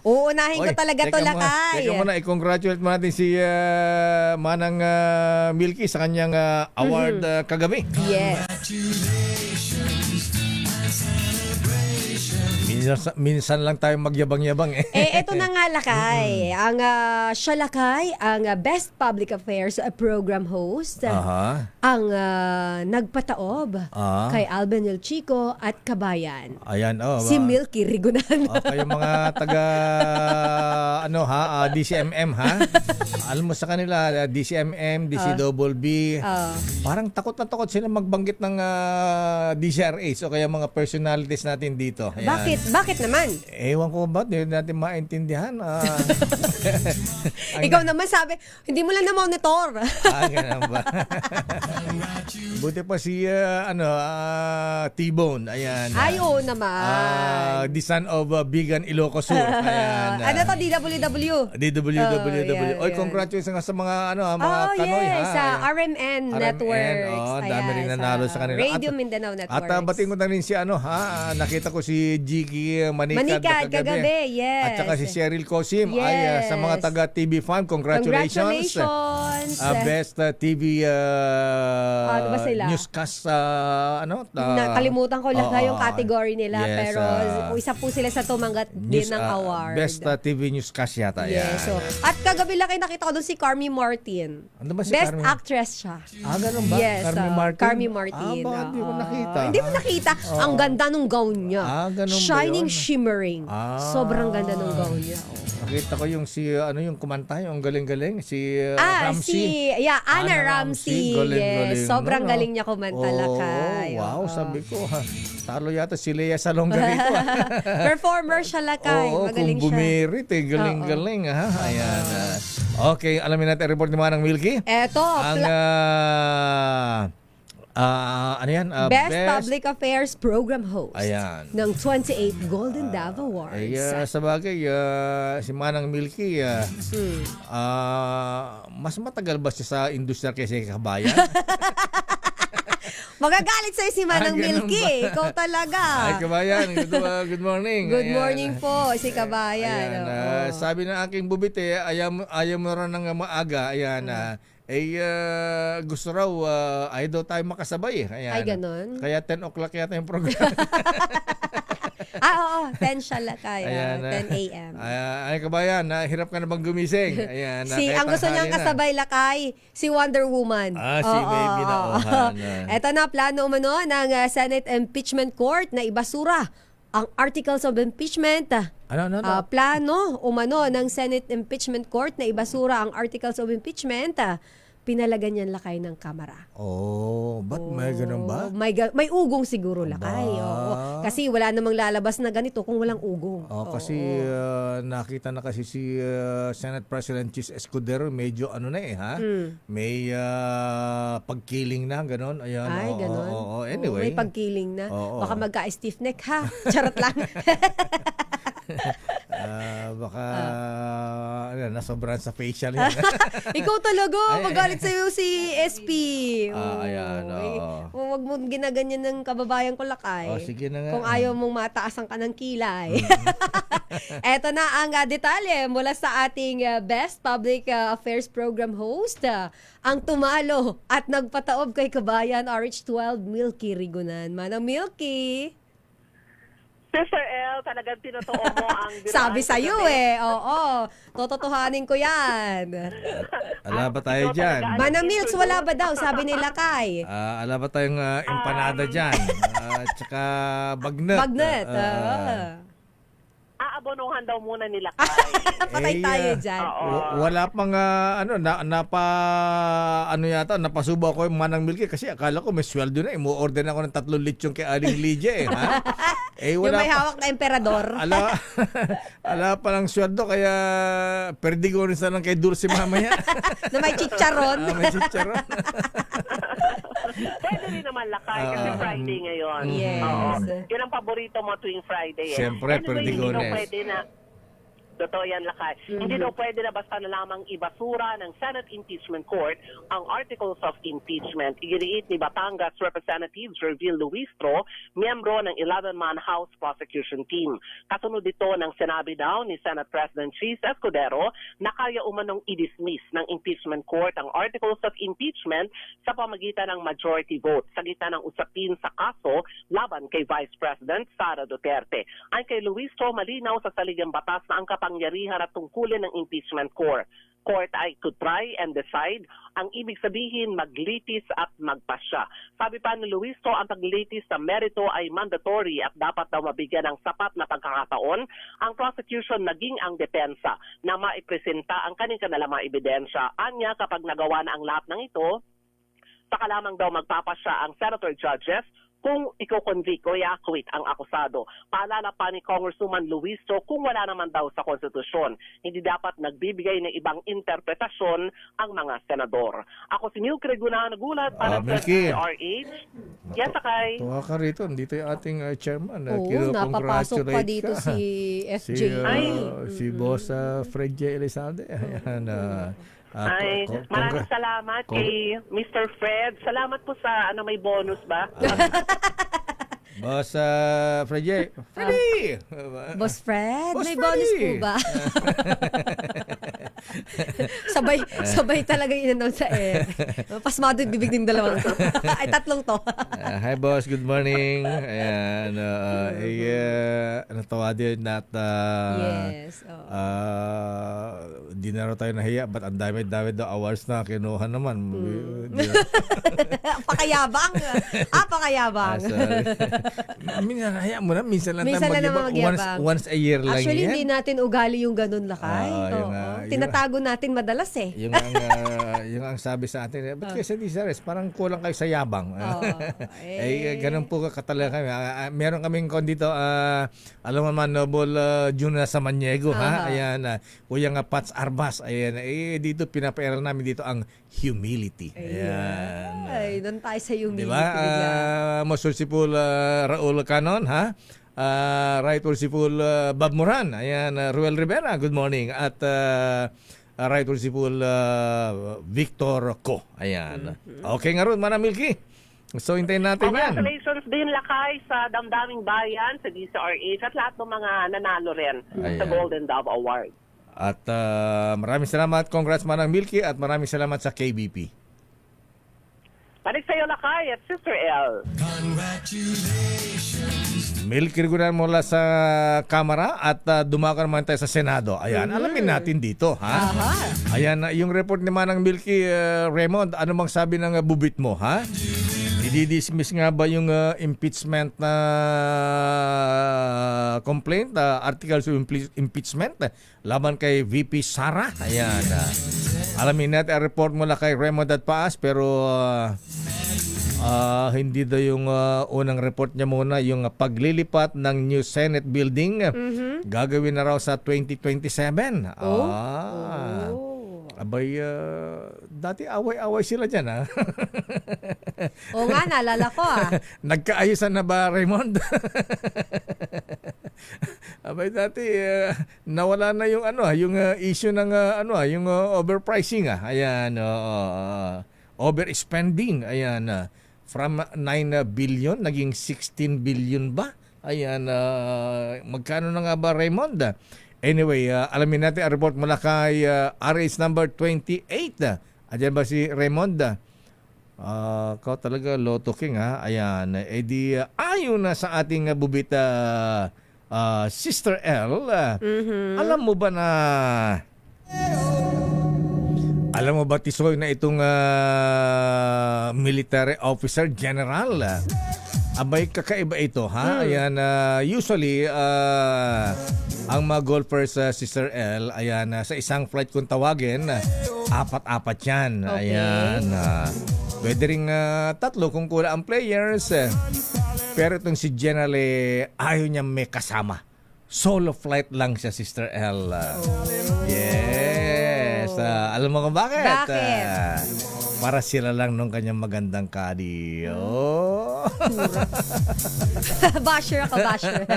Uunahin ko talaga to, Lakay. Teka muna, i-congratulate mo natin si Manang Milky sa kanyang award kagabi. Yes. Minsan lang tayo magyabang-yabang Ito na nga, Lakay. Ang siya, Lakay, ang Best Public Affairs Program Host. Ang nagpataob kay Albenil Chico at Kabayan. Ayan, si Milky Rigonan. Kayo mga taga DCMM alam mo sa kanila, DCMM, DCWB, parang takot na takot sila magbanggit ng DCRH o kaya mga personalities natin dito. Ayan. Bakit naman? Ewan ko ba, hindi natin maintindihan. Ikaw naman sabi, hindi mo lang na-monitor. Ganun ba? Buti pa si T-Bone. Ayan. Oo naman. The son of Bigan Ilocos Sur. Ayan. Ano to, DWW? DWW. Oy, congratulations nga sa mga mga Kanoy. Sa RMN Networks. Dami rin nanalo sa kanila. Radio Mindanao Networks. At batiin ko na rin si nakita ko si Jiki Manikad kagabi. Yes. At saka si Cheryl Cosim. Ay, sa mga taga TV Farm, congratulations. Best TV newscast nakalimutan ko lang yung category nila, pero isa po sila sa tumanggap din ng award. Best TV newscast yata. Yes. At kagabi lang nakita ko doon si Carmi Martin. Ano ba si Best Carmi? Actress siya. Ganun ba? Yes. Carmi Martin? Bakit hindi ko nakita? Hindi mo nakita. Ang ganda nung gown niya. Shining, shimmering. Sobrang ganda nung gown niya. Nakita ko yung yung kumanta, yung galing-galing, si Ramsey. Anna Ramsey. Galing, sobrang galing niya kumanta, Lakay. Wow, sabi ko, talo yata si Lea Salonga rito. Performer siya, Lakay. Magaling kung bumirit, galing-galing. Ayan. Okay, alamin natin ang report ni Manang Milky. Eto. Ang Best Public Affairs Program Host. Ayan. Ng 28 Golden Dove Awards. Sa bagay, si Manang Milky, mas matagal ba siya sa industriya kaysa kay Kabayan? Magagalit sa'yo si Manang Milky. Ikaw talaga. Ay, Kabayan, good morning. Good morning po, si Kabayan. Sabi ng aking bubit, ayaw mo rin ng maaga. Ayan, gusto raw, ayaw daw tayo makasabay. Ayan. Ay, ganun? Kaya 10 o'clock yata yung program. Oo, 10 siya, Lakay. 10 a.m. Ay, Kabayan, hirap ka na bang gumising? Ayan, ang gusto niyang kasabay, Lakay, si Wonder Woman. Si Baby na. Eto na, plano umano ng Senate Impeachment Court na ibasura ang Articles of Impeachment. Plano umano ng Senate Impeachment Court na ibasura ang Articles of Impeachment. pinalagan yan lakay ng kamera. Oh, ba't may ganun ba? May ugong siguro lakay. Ba? Oo. Kasi wala namang lalabas na ganito kung walang ugong. Kasi nakita na kasi si Senate President Chis Escudero medyo ano na ha? May pagkiling na gano'n. Ayan. Ay, gano'n. Anyway. May pagkiling na. Oo. Baka magka-stiff neck ha. Charot lang. Baka nasobrahan sa facial yan. Ikaw talaga, magalit sa'yo si SP. Ayan, Huwag mo ginaganyan ng kababayan ko lakay. Sige na nga. Kung ayaw mong mataasan ka ng kilay. Eto na ang detalye mula sa ating Best Public Affairs Program host, ang tumalo at nagpataob kay kabayan RH12 Milky Rigunan. Manang Milky. Sister L, talagang tinotoo mo ang Sabi sa'yo oo. Tototohanin ko yan. Ala ba tayo dyan? Manang Milks, wala ba daw? Sabi nila kay. Ala ba tayong empanada dyan? Tsaka bagnet. Bagnet. Aabonohan daw muna nila kay. Patay tayo dyan. Wala pang napasubo ako yung Manang Milky kasi akala ko may sweldo na. Mo-order na ako ng 3 lechon kay Aling Lydia ha? Yung may hawak na emperador. Ala pa ng sweldo kaya perdigo rin sana kay Dulce mamaya. Na may chicharon. May chicharon. Pwede rin naman lakay kasi Friday ngayon. Yes. Yun ang paborito mo tuwing Friday. Siyempre, perdigones. Pwede na. Totoo yan, lakay. Hindi daw pwede na basta na lamang ibasura ng Senate Impeachment Court ang Articles of Impeachment. Iginiit ni Batangas Representative Jervil Luistro, miyembro ng 11-man House Prosecution Team. Kasunod dito ng sinabi daw ni Senate President Chis Escudero na kaya umanong i-dismiss ng Impeachment Court ang Articles of Impeachment sa pamagitan ng majority vote sa gitna ng usapin sa kaso laban kay Vice President Sara Duterte. Ay kay Luistro, malinaw sa saligang batas na ang kapangyarihan at tungkulin ng impeachment court ay to try and decide. Ang ibig sabihin, maglitis at magpasya. Sabi pa ni Luistro, ang paglitis sa merito ay mandatory at dapat daw mabigyan ng sapat na pagkakataon ang prosecution naging ang depensa na maipresenta ang kanilang mga ebidensya. Anya, kapag nagawa na ang lahat ng ito, saka lamang daw magpapasya ang senator judges kung iko-convict o i-acquit ang akusado. Paalala pa ni Congresswoman Luistro, kung wala naman daw sa konstitusyon, hindi dapat nagbibigay ng ibang interpretasyon ang mga senador. Ako si Milky Rigunan, nagulat para sa RH. Yes, Akay. Tuwa ka rito, dito yung ating chairman. Oo, napapasok pa dito si FJ. Si Boss Fred J. Elizalde. Ayan, maraming salamat kay Mr. Fred. Salamat po sa may bonus ba? Boss Fred J. Freddy! Boss Fred, Boss may Freddy! bonus po ba? sabay talaga in-announce sa pasmado yung bibig ng dalawang to. Ay, 3 to. Hi boss, good morning. Ayan, natawa din at yes. di na raw tayo nahiya, but ang dami-dami daw awards na kinuha naman. Pakayabang. Pakayabang. Minsan mo na, minsan lang Minsan tayo lang naman magyabang. Once a year lang Actually, yan. hindi natin ugali yung ganun lakay. Tinatago natin madalas yung ang sabi sa atin, ba't kasi di sa rest? Parang kulang kayo sa yabang. Ganun po katalaga kami. Meron kaming dito, alam mo man, Noble Junior Samaniego, ha? Ayan, Kuya nga Pats Arbas. Ayan, dito pinapairal namin dito ang humility. Ayan. Ay, doon tayo sa humility. Diba? Most Worshipful Raul Canon, ha? Right Worshipful Bob Moran. Ayan, Ruel Rivera, good morning. At Right Worshipful Victor Co. Ayan. Okay nga ron, Manang Milky. So, hintayin natin yan. Congratulations din, lakay, sa Damdaming Bayan, sa DCRH, at lahat ng mga nanalo rin sa Golden Dove Award. At maraming salamat, congrats Manang Milky, at maraming salamat sa KBP. Balik sa'yo, lakay, at Sister L. Milky Rigunan mula sa Kamara at dumako naman tayo sa Senado. Ayan, alamin natin dito, ha? Ayan, yung report ni Manang Milky, Raymond, ano bang sabi ng bubit mo, ha? I-dismiss nga ba yung impeachment na complaint, articles of impeachment laban kay VP Sara? Ayan. Alamin natin ang report mula kay Raymond at Paas, pero hindi daw yung unang report niya muna, yung paglilipat ng new Senate building. Gagawin na raw sa 2027. Abay, dati away-away sila dyan, ha? Oo nga, naalala ko, Nagkaayusan na ba, Raymond? Abay, dati nawala na yung yung issue ng yung overpricing, Ayan, overspending. Ayan, from 9 billion naging 16 billion ba? Ayan, magkano na nga ba, Raymond? Anyway, alamin natin ang report mula kay RH number 28. Ayan ba si Raymond? Kau talaga Lotto King, ha? Ayan, edi ayon na sa ating bubita Sister L. Alam mo ba, Tisoy, na itong military officer general? Abay, kakaiba ito, ha? Ayan, usually, ang mga golfers, Sister L, ayan, sa isang flight kung tawagin, 4-4 yan. Okay. Ayan. Pwede rin 3 kung kula ang players. Pero itong si General, ayaw niya may kasama. Solo flight lang siya, Sister L. Yes. Alam mo kung bakit? Bakit? Para sila lang nung kanyang magandang kadi. Basher ako, basher.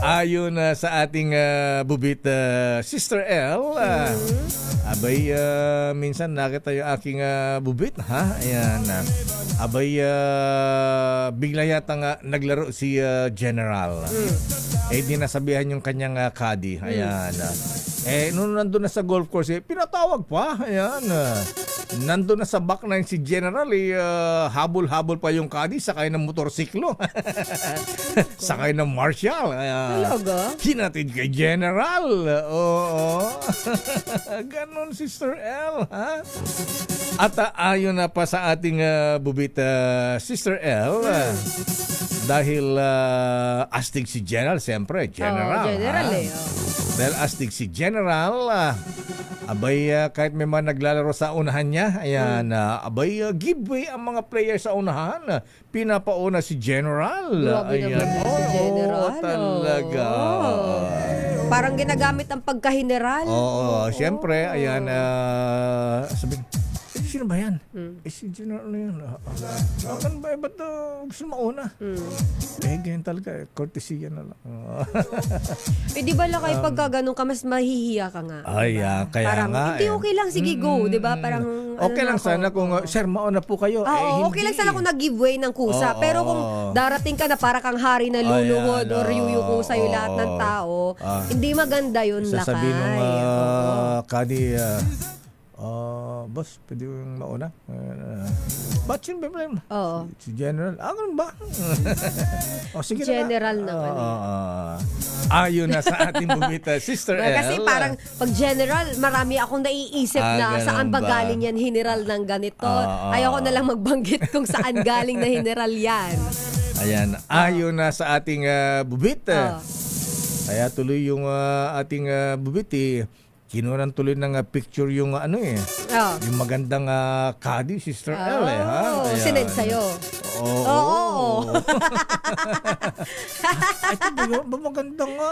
Ayon sa ating bubit Sister L, abay, minsan nakita yung aking bubit, ha? Ayan. Abay, bigla yata nga naglaro si General. Di nasabihan yung kanyang kadi. Ayan. Nung nandun na sa golf course, pinatawag pa. Ayan. Nandun na sa back nine si General, habol-habol pa yung kadi, sakay ng motorsiklo. Sakay ng Marshall. Talaga? Hinatid kay General. Oo. Ganon, Sister L, ha? At ayon na pa sa ating bubit Sister L, dahil astig si General, siyempre, General. General, Dahil astig si General, abay, kahit may mga naglalaro sa unahan niya, ayan, abay, giveaway ang mga players sa unahan. Pinapauna si General. Grabe naman si General. Talaga. Parang ginagamit ang pagka-general. Oo, siyempre, ayan, sabihin, sino ba yan? Si General na yan. Akan ba? Ba't gusto mauna? Ganyan talaga. Courtesy na lang. Di ba lang kayo pagka ganun ka, mas mahihiya ka nga? Ay, kaya parang, nga. Hindi, okay lang. Sige, go. Di ba? Parang, okay lang sana kung, sir, mauna po kayo. Okay lang sana kung nag-giveaway ng kusa. Pero kung darating ka na para kang hari na luluhod or yuyuko sa'yo lahat ng tao, hindi maganda yun, Lakay. Sasabihin nung kadi, boss, pwede yung mauna? Ba't yun ba? Si General? Ganun ba? Sige General na. naman. Ayon na sa ating bumita, Sister L. Kasi parang pag general, marami akong naiisip na saan ba galing yan general ng ganito. Ayoko na lang magbanggit kung saan galing na general yan. Ayan, ayon na sa ating bubit. Kaya tuloy yung ating bubit, kinunan tuloy ng picture yung yung magandang kadi, Sister L, ha? Sinend sa'yo. Oo. Ito ba maganda nga?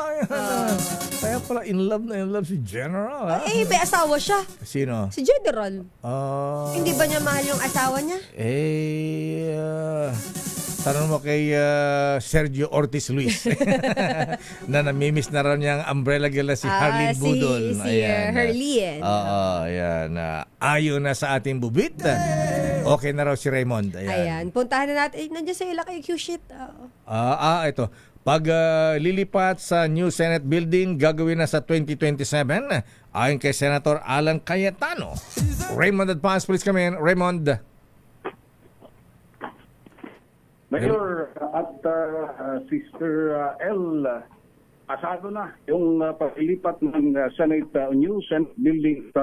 Kaya pala in love si General, ha? May asawa siya. Sino? Si General. Hindi ba niya mahal yung asawa niya? Tanong mo kay Sergio Ortiz Luis na namimiss na ran niya ang umbrella girl na si Harleen Budol. Si Harleen. Ayan. Ayon na sa ating bubit. Okay na raw si Raymond. Ayan. Puntahan na natin. Nandiyan sa ila kay Q-Shit. Ito. Pag lilipat sa new Senate building, gagawin na sa 2027. Ayon kay Senator Alan Cayetano. Raymond at Paz, please come in. Raymond. Mayor at Sister L, asado na yung paglilipat ng new Senate building.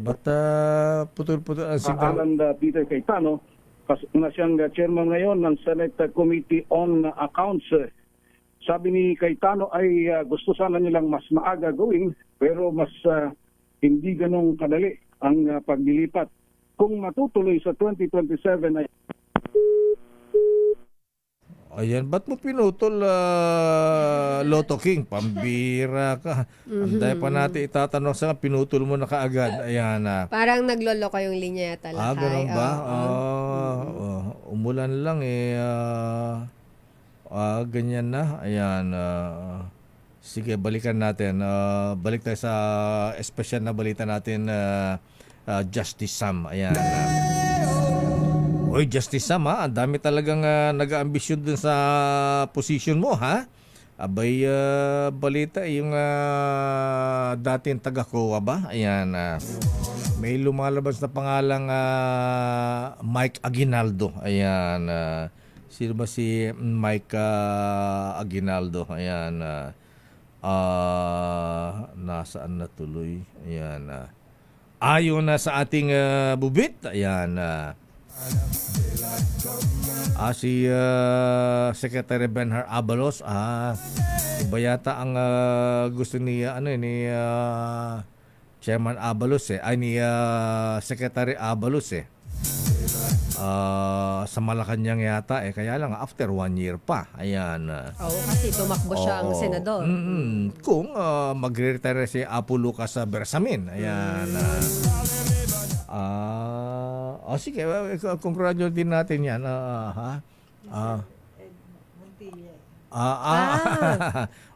Ba't putol-putol ang signal? Alan Peter Cayetano, na siyang chairman ngayon ng Senate Committee on Accounts. sabi ni Cayetano ay gusto sana nilang mas maaga gawin pero mas hindi ganong kadali ang paglilipat. Kung matutuloy sa 2027 ay Ayan, ba't mo pinutol, Lotto King? Pambira ka. Anday pa natin itatanong sa pinutol mo na kaagad. Ayan na. Parang nagloloko yung linya yata, Lakay. Ganun ba? Oo. Umulan lang ganyan na. Ayan. Sige, balikan natin. Balik tayo sa espesyal na balita natin, Justice Sam. Ayan. Oy, Justice Sam, ha? Ang dami talagang nag-aambisyon dun sa position mo, ha? Abay, balita yung dating taga-COA ba? Ayan. May lumalabas na pangalang Mike Aguinaldo. Ayan. Sino ba si Mike Aguinaldo? Ayan. Nasaan na tuloy? Ayan. Ayon na sa ating bubit. Ayan. Si Secretary Benhar Abalos, iba yata ang gusto ni Chairman Abalos ni Secretary Abalos sa Malacanang yata kaya lang after 1 year pa. Ayan. Oo, kasi tumakbo siyang senador. Kung magre-retire si Apo Lucas Bersamin. Ayan. Sige, congratulate din natin yan.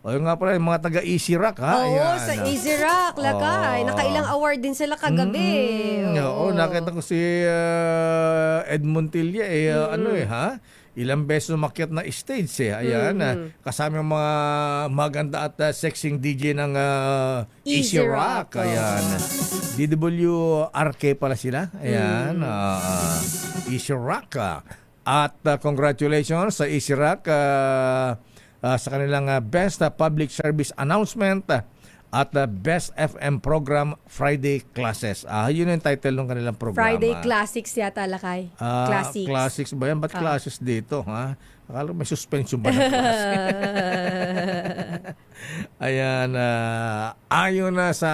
O yung nga pala, yung mga taga Easy Rock, ha? Oo, Ayan. sa Easy Rock, Lakay. Nakailang award din sila kagabi. Oo, nakita ko si Ed Montilla, ilang beses umakyat na stage Ayan, kasama yung mga maganda at sexing DJ ng Easy Rock. Ayan. DWRK pala sila. Ayan. Easy Rock. At congratulations sa Easy Rock sa kanilang Best Public Service Announcement at Best FM Program Friday Classes. Yun yung title ng kanilang programa. Friday Classics yata, Lakay. Classics. Classics ba yan? Ba't classes dito? Ha? Akala may suspension ba ng class? Ayan. Ayon na sa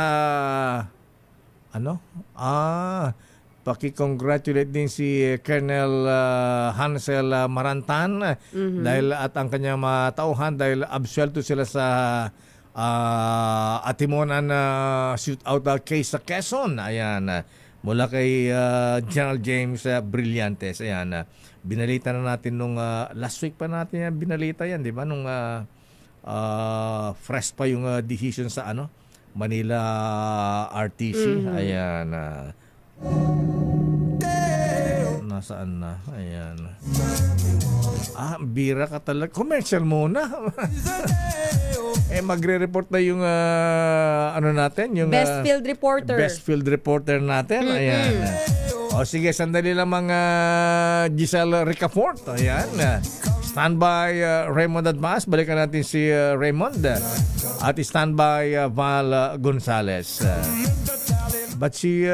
paki-congratulate din si Colonel Hansel Marantan dahil at ang kanyang matauhan dahil absuelto sila sa Atimonan shootout case sa Quezon. Ayan. Mula kay General James Brillantes. Ayan. Binalita na natin nung last week pa natin binalita yan, di ba? Nung fresh pa yung decision sa Manila RTC. Ayan. Nasaan na? Ayan. Bira ka talaga. Commercial muna. Magre-report na yung natin, yung Best Field Reporter. Best Field Reporter natin. Ayan. O sige, sandali lang mga Giselle Ricafort. Ayan. Standby Raymond Admas. Balikan natin si Raymond. At standby Val Gonzales. Ba't si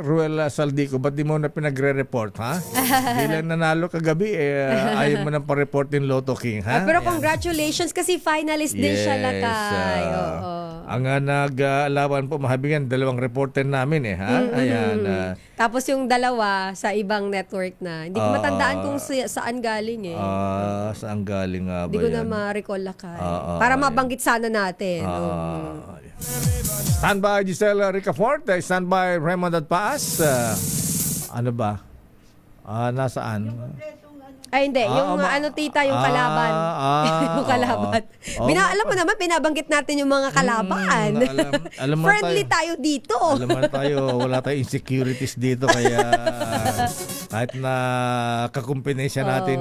Ruel Saldico, ba't di mo na pinagre-report, ha? Bilang nanalo kagabi, ayaw mo nang pa-report din Lotto King, ha? Pero congratulations kasi finalist din siya, Lakay. Ang nag-alawan po, mahabingan, 2 reporter namin, ha? Ayan. Tapos yung dalawa sa ibang network na. Hindi ko matandaan kung saan galing Saan galing nga ba Hindi ko yan? na ma-recall, Lakay. Para mabanggit sana natin. Standby Giselle Ricafort, standby Raymond Adpaas. Ano ba? Nasaan? Ay, hindi. Yung tita, yung kalaban. Yung kalaban. Alam mo naman, pinabanggit natin yung mga kalaban. Alam Friendly tayo dito. Alam mo tayo, wala tayong insecurities dito. Kaya kahit na kakumpinensya natin,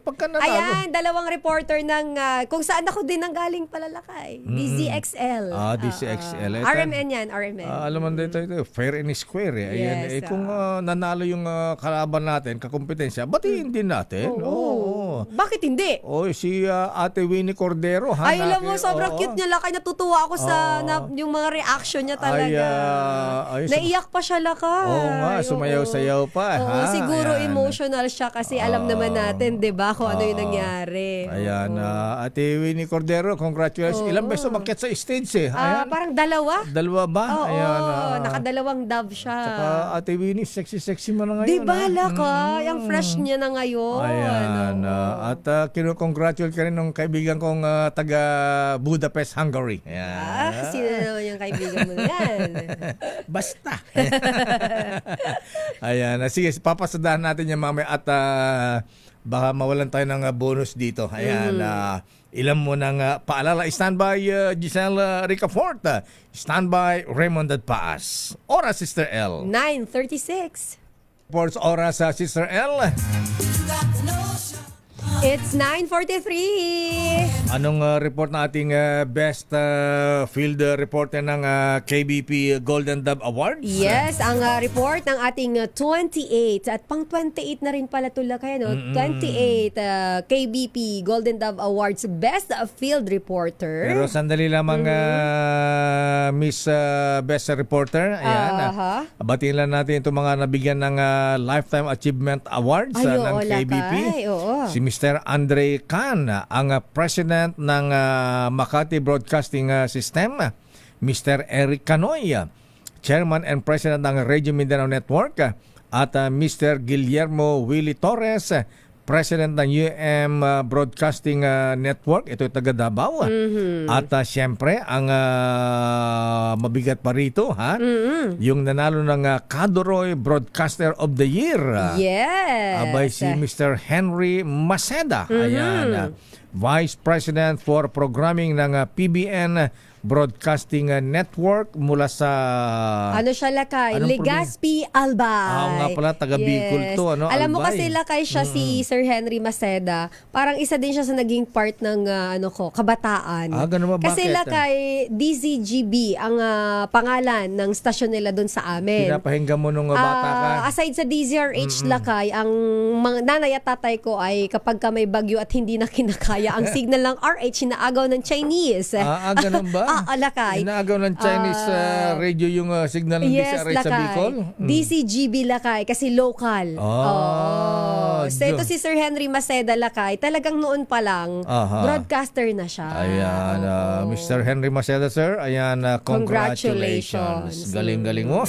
pagka nanalo. Ayan, 2 reporter ng, kung saan ako din nanggaling pala, Lakay. DZXL. DZXL. RMN yan, RMN. Alam mo dito, fair and square. Ayan. Yes, Kung nanalo yung kalaban natin, kakumpetensya, ba't hindi natin? Oo. Bakit hindi? Si Ate Winnie Cordero. Ha, Ay, alam mo, sobrang cute niya, Lakay. Natutuwa ako sa yung mga reaction niya talaga. Naiyak pa siya, Lakay. Oo nga, sumayaw-sayaw pa. Oo, siguro emotional siya kasi alam naman natin, di ba, kung ano yung nangyari. Ayan, Ate Winnie Cordero, congratulations. Ilang beses umakyat sa stage eh. Ayan. Parang dalawa. Dalawa ba? Oo, Ayan, nakadalawang dove siya. Saka Ate Winnie, sexy-sexy mo na ngayon. Di ba, Lakay? Ang fresh niya na ngayon. Ayan. At kinukongratulate ka rin ng kaibigan kong taga Budapest, Hungary. Ayan. Sino naman yung kaibigan mo yan? Basta. Ayan. Sige, papasadahan natin yan mamaya at baka mawalan tayo ng bonus dito. Ayan. Ilan mo ng paalala. Standby Giselle Ricafort. Standby Raymond Paas. Oras, Sister L. 9:36. Reports oras sa Sister L. It's 9:43. Anong report na ating best field reporter ng KBP Golden Dove Awards? Yes, ang report ng ating 28 at pang 28 na rin pala tula kayo, no? 28 KBP Golden Dove Awards Best Field Reporter. Pero sandali lamang Miss Best Reporter. Ayan. Batiin lang natin itong mga nabigyan ng Lifetime Achievement Awards ng KBP. Si Mr. Andre Can, ang president ng Makati Broadcasting System. Mr. Eric Canoy, chairman and president ng Radio Mindanao Network. At Mr. Guillermo Willie Torres, president ng UM Broadcasting Network. Ito yung taga Davao. At siyempre, ang mabigat pa rito, yung nanalo ng Kadoroy Broadcaster of the Year. Yes. Abay si Mr. Henry Maceda. Ayan. Vice President for Programming ng PBN Broadcasting Network mula sa... Ano siya, Lakay? Legazpi, Albay. nga pala, taga Bicol to. Alam mo kasi, Lakay, siya si Sir Henry Maceda. Parang isa din siya sa naging part ng kabataan. Ganun ba? Kasi, Bakit? Lakay, DZGB ang pangalan ng stasyon nila doon sa amin. Pinapahinggan mo nung bata ka? Aside sa DZRH, Lakay, ang nanay at tatay ko ay kapag ka may bagyo at hindi na kinakaya, ang signal ng RH inaagaw ng Chinese. Ganun ba? Lakay. Inaagaw ng Chinese radio yung signal ng DZRH sa Bicol? DCGB, Lakay, kasi local. So ito si Sir Henry Maceda, Lakay, talagang noon pa lang, broadcaster na siya. Ayan, Mr. Henry Maceda, sir. Ayan, congratulations. Galing-galing mo.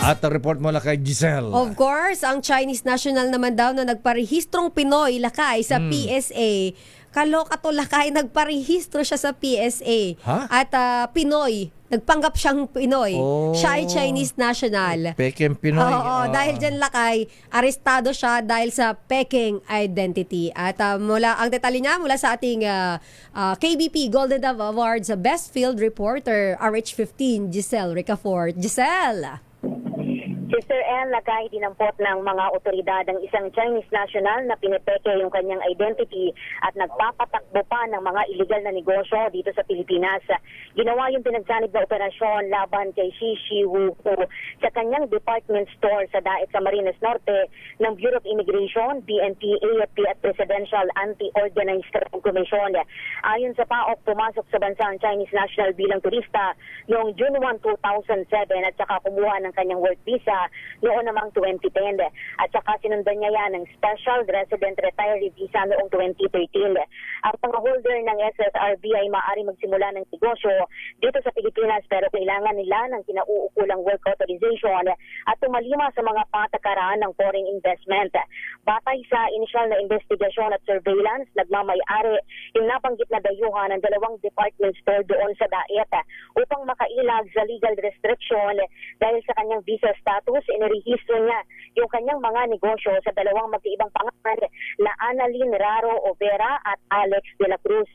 At report mo, Lakay, Giselle. Of course, ang Chinese national naman daw na nagparehistrong Pinoy, Lakay, sa PSA. Kaloka to, Lakay, nagparehistro siya sa PSA. At Pinoy, nagpanggap siyang Pinoy. Siya ay Chinese national. Peking Pinoy. Dahil dyan, Lakay, arestado siya dahil sa Peking identity. At ang detalye niya mula sa ating KBP Golden Dove Awards Best Field Reporter, RH15, Giselle Ricafort. Giselle! Sister L, dinampot ng mga otoridad ang isang Chinese national na pinipeke yung kanyang identity at nagpapatakbo pa ng mga illegal na negosyo dito sa Pilipinas. Ginawa yung pinagsanib na operasyon laban kay Shi Wu sa kanyang department store sa Daet Camarines Norte ng Bureau of Immigration, PNP, AFP at Presidential Anti-Organized Crime Commission. Ayon sa PAOK, pumasok sa bansa ang Chinese national bilang turista noong June 1, 2007 at saka kumuha ng kanyang work visa noon namang 2010 at saka sinundan niya yan ng Special Resident Retiree Visa noong 2013. Ang mga holder ng SSRB ay maaari magsimula ng negosyo dito sa Pilipinas pero kailangan nila ng kinauukulang work authorization at tumalima sa mga patakaran ng foreign investment. Batay sa initial na investigasyon at surveillance, nagmamay-ari yung nabanggit na dayuhan ng dalawang department store doon sa Daet upang makailag sa legal restriction dahil sa kanyang visa status. Inirehistro niya yung kanyang mga negosyo sa dalawang magkaibang pangalan na Annalyn Raro Overa at Alex de la Cruz.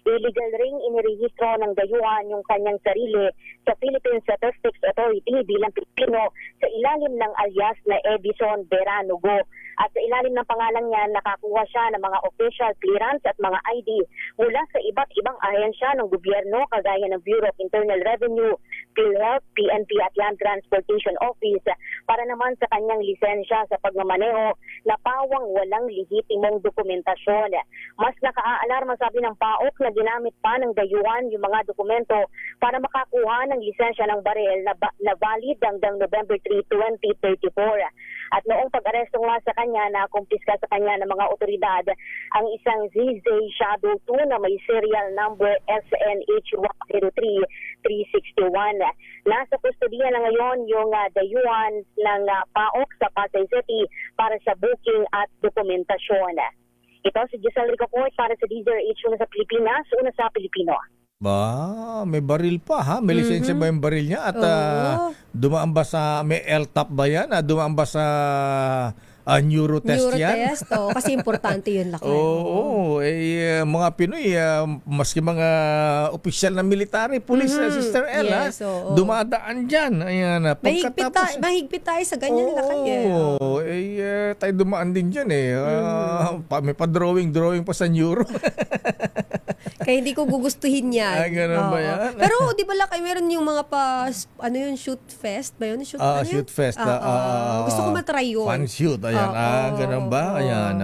Illegal ring inirehistro ng dayuhan yung kanyang sarili sa Philippine Statistics Authority bilang Pilipino sa ilalim ng alias na Edison Veranugo. At sa ilalim ng pangalan niya, nakakuha siya ng mga official clearance at mga ID mula sa iba't ibang ahensya ng gobyerno kagaya ng Bureau of Internal Revenue, PhilHealth, PNP at Land Transportation Office para naman sa kanyang lisensya sa pagmamaneho na pawang walang lehitimong dokumentasyon. Mas nakaalarma, sabi ng PAOK, na ginamit pa ng dayuhan yung mga dokumento para makakuha ng lisensya ng baril na valid hanggang November 3, 2034. At noong pag-aresto nga sa kanya, nakumpiska sa kanya ng mga otoridad ang isang ZZ Shadow 2 na may serial number SNH103361. Nasa kustodiya na ngayon yung dayuhan ng PAOK sa Pasay City para sa booking at dokumentasyon. Ito si Giselle Ricoport para sa DZRH, una sa Pilipinas, una sa Pilipino. Ba, may baril pa ha? May lisensya ba yung baril niya? At dumaan ba sa, may LTAP ba yan? Dumaan ba sa neurotest yan? Neurotest, kasi importante yun, Lakay. Oo, mga Pinoy, maski mga opisyal na military, police, Sister Ella, dumadaan dyan. Ayan, mahigpit tayo sa ganyan, Lakay. Oo, tayo dumaan din dyan may pa-drawing pa sa neuro. Kaya hindi ko gugustuhin yan. Ganun ba yan? Pero di ba Lakay, meron yung mga shoot fest ba yun? Shoot fest. Gusto ko matry yun. Fun shoot. Ayan, ganun ba? Ayan,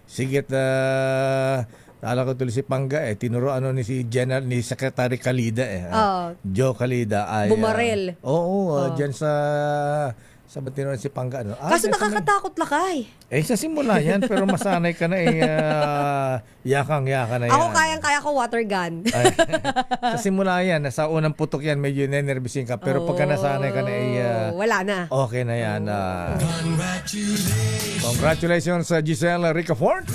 Sigit, alam ko tuloy si Pangga, tinuro ni si General, ni Secretary Calida Joe Calida. Ay, bumarel. Dyan sa tinuro si Pangga. Kaso nakakatakot, Lakay. Sa simula yan, pero masanay ka na yakang-yaka na yan. Ako kayang-kaya ko water gun. Sa simula yan, sa unang putok yan, medyo nenervisin ka. Pero pagka nasanay ka na wala na. Okay na yan. Congratulations sa Giselle Ricoport.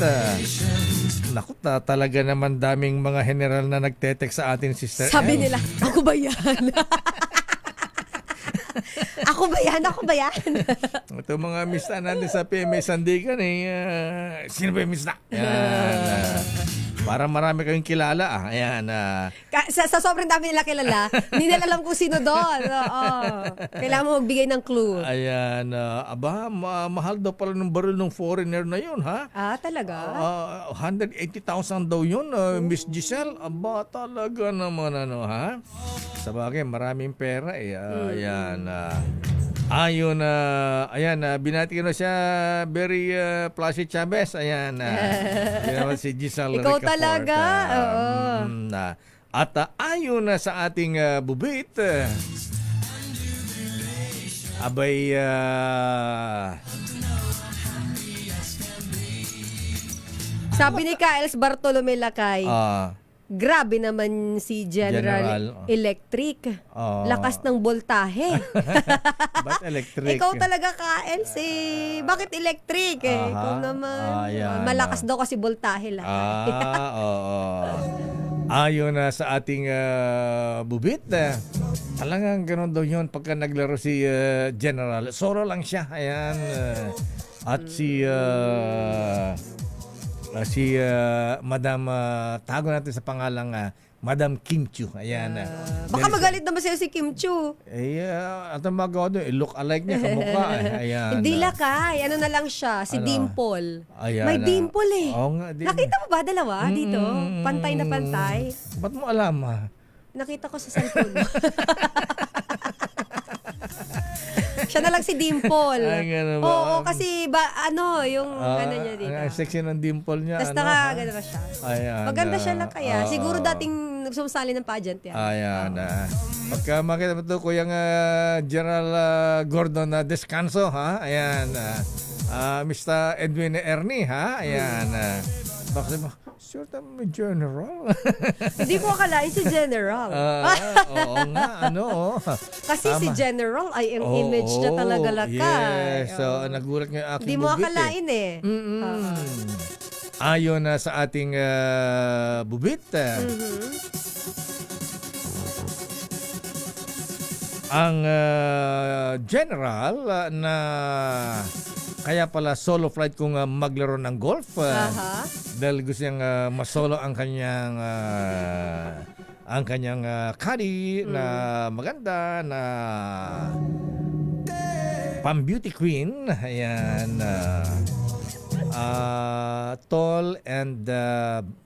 Naku, talaga naman daming mga general na nagtetext sa atin, Sister Sabi nila, ako ba yan? Ako ba yan? Ito mga mista natin sa PMA Sandigan sino ba yung mista? Para marami kayong kilala. Ayan. Sa sobrang dami nila kilala, hindi nila alam kung sino doon. Kailangan mo magbigay ng clue. Ayan. Mahal daw pala ng baril ng foreigner na yun, ha? Talaga? 180,000 daw yun, Miss Giselle. Talaga naman, ha? Sabagay, maraming pera, Ayan. Ayan, binati ko na siya, Berry Placy Chavez. Ayan, si Giselle Ikaw Ricoport. talaga, At ayon na sa ating bubit, sabi ni Kaels Bartolome Lakay, grabe naman si General Electric. Lakas ng voltahe. Ba't electric? Ikaw talaga, Kaels, bakit electric? Ikaw naman. Malakas daw kasi voltahe lang. Ayon na sa ating bubit, talagang gano'n daw yun pagka naglaro si General. Solo lang siya. Ayan. At si Madam, tago natin sa pangalang Madam Kim Chiu. Ayan. Baka magalit naman sa'yo si Kim Chiu. At ang magawa doon, look alike niya kamukha. Ayan. Hindi Lakay. Ano na lang siya? Si Dimple. Ayan. May Dimple Oo nga. Nakita mo ba dalawa dito? Pantay na pantay. Ba't mo alam, Nakita ko sa cellphone mo. Siya na lang si Dimple. Oo, kasi yung niya dito. Ang sexy ng dimple niya. Tapos nakaganda pa siya. Ayan. Maganda siya na kaya. Siguro dating sumasali ng pageant yan. Ayan. Pagka makita mo ito, Kuyang General Gordon Descanso, ha? Ayan. Mr. Edwin Ernie, ha? Ayan. Bakit mo? Sure tama may General. Hindi ko akalain si General. Oo nga, Kasi si General ay ang image niya talaga Lakay. Yes, so nagulat nga aking Hindi mo bubit. akalain Ayon na sa ating bubit. Ang General na kaya pala solo flight kung maglaro ng golf. Dahil gusto niyang masolo ang kanyang caddy na maganda na pang-beauty queen. Ayan. Tall and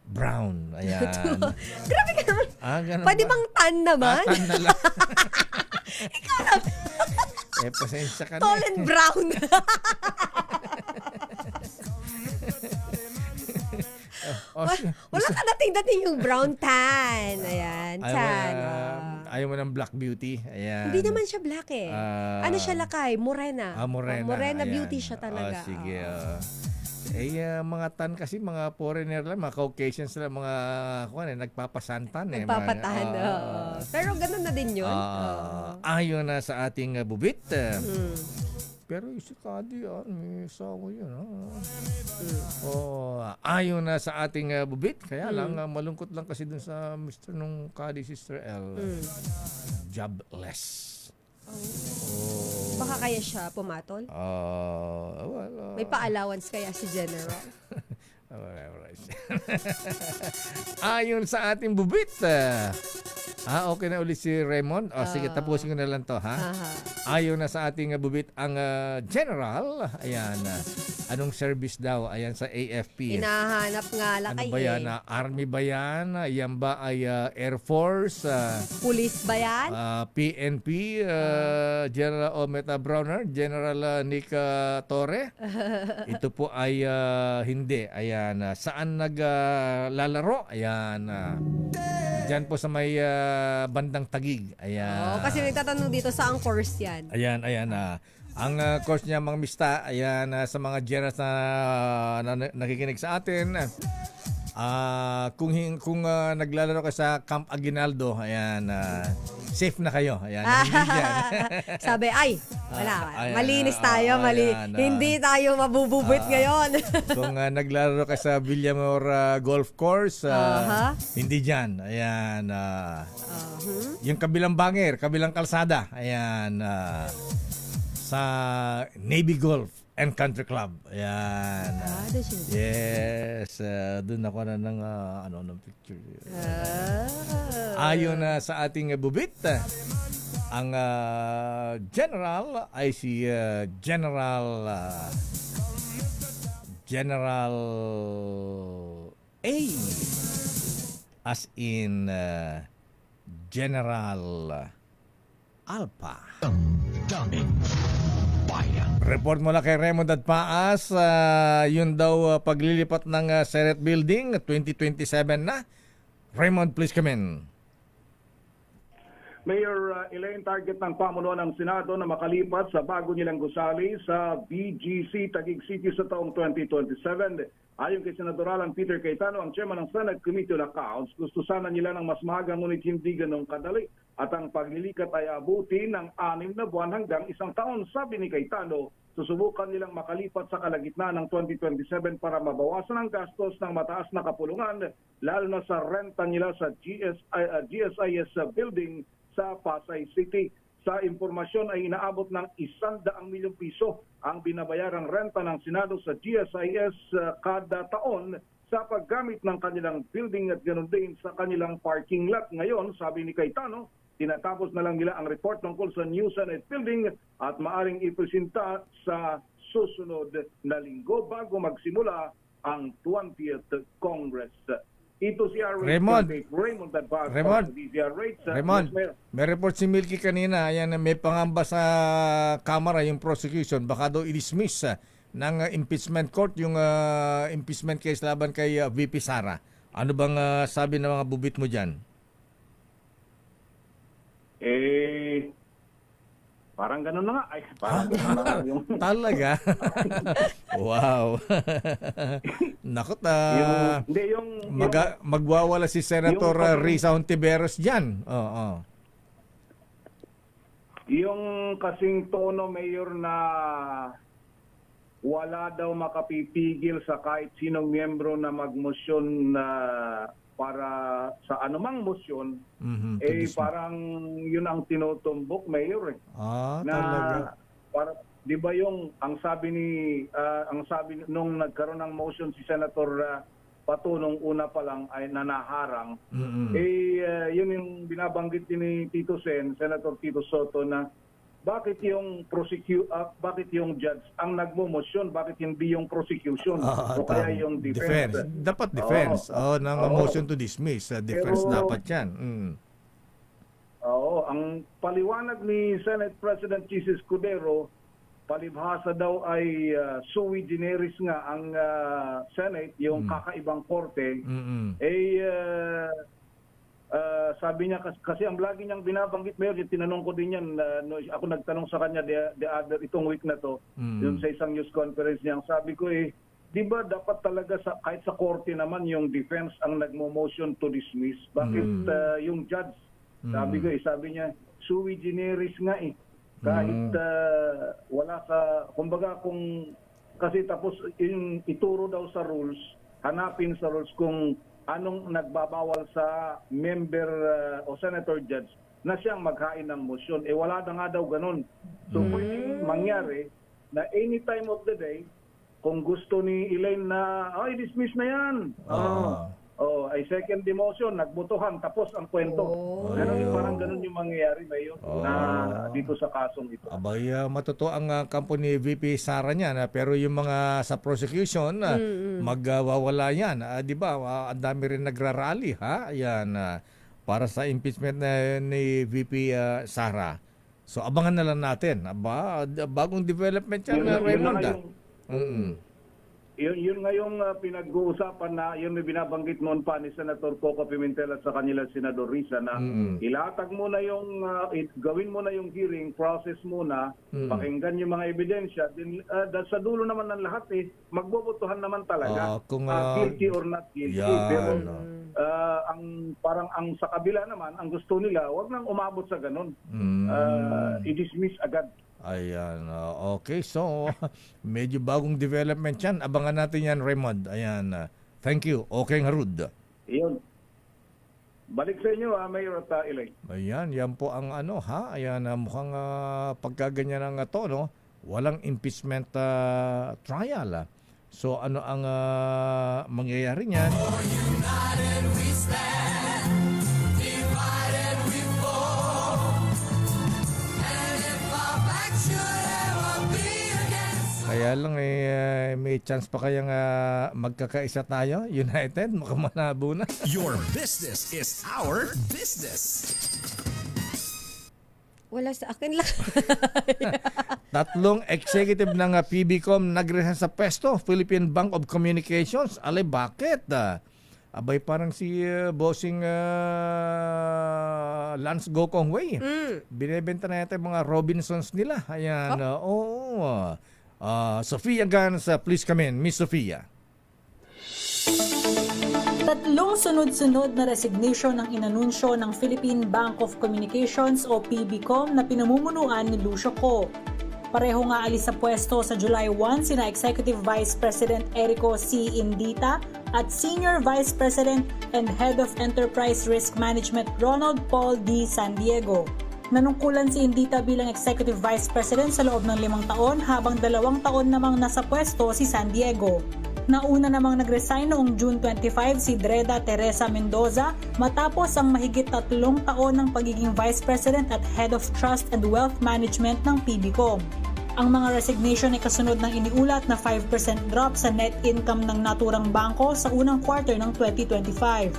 brown. Ayan. Grabe ka naman. Ganun Pwede ba? bang tan naman? Tan na lang. Ikaw na. pasensya ka na. Tall and brown. Wala ka dating yung brown tan. Ayan, tan. Ayaw mo ng black beauty. Ayan. Hindi naman siya black eh. Ano siya lakay? Morena. Morena. Morena Ayan. beauty siya talaga. Sige. Mga tan kasi, mga foreigner lang, mga Caucasians lang, mga nagpapasantan. Nagpapatahan. Pero ganun na din yun. Ayon na sa ating bubit. Pero si Kadi, may sawa yun. Ayon na sa ating bubit. Kaya lang, malungkot lang kasi dun sa Mr. nung Kadi, Sister L. Jobless. Baka kaya siya pumatol? May pa-allowance kaya si General? Ayon sa ating bubit. Okay na ulit si Raymond. Sige, tapusin ko na lang to, ha? Ayon na sa ating bubit ang general. Ayan. Anong service daw? Ayan sa AFP. Hinahanap nga lakay. Ano ba yan? Army ba yan? Yan ba ay Air Force? Police ba yan? PNP? General Ometa Browner? General Nick Torre? Ito po ay hindi. Ayan. Saan naglalaro? Ayan. Diyan po sa may bandang Tagig. Ayan. Kasi nagtatanong dito sa ang course yan. Ayan. Ang course niya, mga mista, ayan, sa mga generals na nakikinig sa atin. Kung naglalaro ka sa Camp Aguinaldo, ayan, safe na kayo. Ayan, hindi dyan. Sabi, wala. Malinis tayo. Hindi tayo mabububit ngayon. Kung naglalaro ka sa Villamor Golf Course, hindi dyan. Ayan. Yung kabilang banger, kabilang kalsada. Ayan. Sa Navy Golf and Country Club. Ayan. Yes. Doon ako na ng picture. Ayon na sa ating bubit, ang general ay si General A. As in General Alpha. Damdamin Bayan. Report mula kay Raymond at Paas. Yun daw paglilipat ng Senate Building 2027 na. Raymond, please come in. Mayor Elaine, target ng pamunuan ng Senado na makalipat sa bago nilang gusali sa BGC Taguig City sa taong 2027. Ayon kay Senatoralan Peter Cayetano, ang chairman ng Senate Committee on Accounts, gusto sana nila ng mas maaga ngunit hindi ganong kadali. At ang paglilikat ay abuti ng 6 na buwan hanggang 1 taon. Sabi ni Cayetano, susubukan nilang makalipat sa kalagitnaan ng 2027 para mabawasan ang gastos ng mataas na kapulungan, lalo na sa renta nila sa GSIS building sa Pasay City. Sa impormasyon ay inaabot ng 100 milyong piso ang binabayarang renta ng Senado sa GSIS kada taon sa paggamit ng kanilang building at ganoon din sa kanilang parking lot. Ngayon, sabi ni Cayetano, tinatapos na lang nila ang report tungkol sa new Senate building at maaring ipresenta sa susunod na linggo bago magsimula ang 20th Congress. Ito si Raymond, Raymond, may report si Milky kanina. Ayan, may pangamba sa Kamara yung prosecution. Baka daw i-dismiss ng impeachment court yung impeachment case laban kay VP Sara. Ano bang sabi ng mga bubit mo dyan? Parang gano'n na nga. Parang gano'n na nga. Talaga? Wow. Nakot, magwawala si Senator Risa Hontiveros dyan. Yung kasing tono, Mayor, na wala daw makapipigil sa kahit sinong miyembro na magmosyon na para sa anumang motion, parang yun ang tinutumbok, Mayor. Talaga. Para, di ba yung ang sabi nung nagkaroon ng motion si Senator Pato nung una pa lang ay nanaharang, yun yung binabanggit ni Tito Senator Tito Soto na bakit yung judge ang nagmo-motion, bakit hindi yung prosecution o kaya yung defense? Dapat defense. Motion to dismiss. Defense dapat yan. Oo, ang paliwanag ni Senate President Chis Escudero, palibhasa daw ay sui generis nga ang Senate, yung kakaibang korte, sabi niya kasi ang lagi niyang binabanggit, Mayor, yung tinanong ko din yan, ako nagtanong sa kanya itong week na to, yung sa isang news conference niya, sabi ko di ba dapat talaga kahit sa korte naman yung defense ang nagmo-motion to dismiss? Bakit yung judge, sabi niya, sui generis nga kahit wala kumbaga kasi tapos yung ituro daw sa rules, hanapin sa rules kung anong nagbabawal sa member o senator judge na siyang maghain ng motion. Wala na nga daw ganun. So pwedeng mangyari na any time of the day, kung gusto ni Elaine na, dismiss na yan. Ay second demotion, nagbotohan, tapos ang kwento. Parang ganun yung mangyayari ngayon na dito sa kasong ito. Abay, matuto ang kampo ni VP Sara niyan, pero yung mga sa prosecution, magwawala yan. Di ba? Ang dami rin nagrarally, ha? Yan, para sa impeachment ni VP Sara. So, abangan na lang natin. Bagong development yan, Raymond. Yun nga yung pinag-uusapan na yun may binabanggit noon pa ni Senator Coco Pimentel at sa kanila Senador Risa na ilatag mo na yung gawin mo na yung hearing process muna, pakinggan yung mga ebidensya, then sa dulo naman ng lahat magbobotohan naman talaga kung guilty or not guilty. Pero ang sa kabila naman ang gusto nila wag nang umabot sa ganun. I-dismiss agad. Ayan, okay. So, medyo bagong development yan. Abangan natin yan, Raymond. Ayan, thank you. Okay, Harud. Iyon. Balik sa inyo, Mayor at Elaine. Ayan, yan po ang Ayan, mukhang pagkaganyan ng to, walang impeachment trial. So, ano ang mangyayari niyan? United we stand, divided we fall. And if our back should ever be against, Kaya lang may chance pa kayang magkakaisa tayo, United, makamanabo na. Your business is our business. Wala sa akin lang. Tatlong executive ng PBCom nagresign sa pwesto, Philippine Bank of Communications. Alay, bakit? Abay, parang si bossing Lance Gokongwei. Binibenta na yata yung mga Robinsons nila. Ayan, Sofia Gans, please come in. Miss Sofia. Tatlong sunod-sunod na resignation ang inanunsyo ng Philippine Bank of Communications o PBCom na pinamumunuan ni Lucio Ko. Pareho nga alis sa pwesto sa July 1 sina Executive Vice President Erico C. Indita at Senior Vice President and Head of Enterprise Risk Management Ronald Paul D. San Diego. Nanungkulan si Indita bilang Executive Vice President sa loob ng 5 taon habang 2 taon namang nasa pwesto si San Diego. Nauna namang nag-resign noong June 25 si Dreda Teresa Mendoza matapos ang mahigit 3 taon ng pagiging Vice President at Head of Trust and Wealth Management ng PBCom. Ang mga resignation ay kasunod ng iniulat na 5% drop sa net income ng naturang bangko sa unang quarter ng 2025.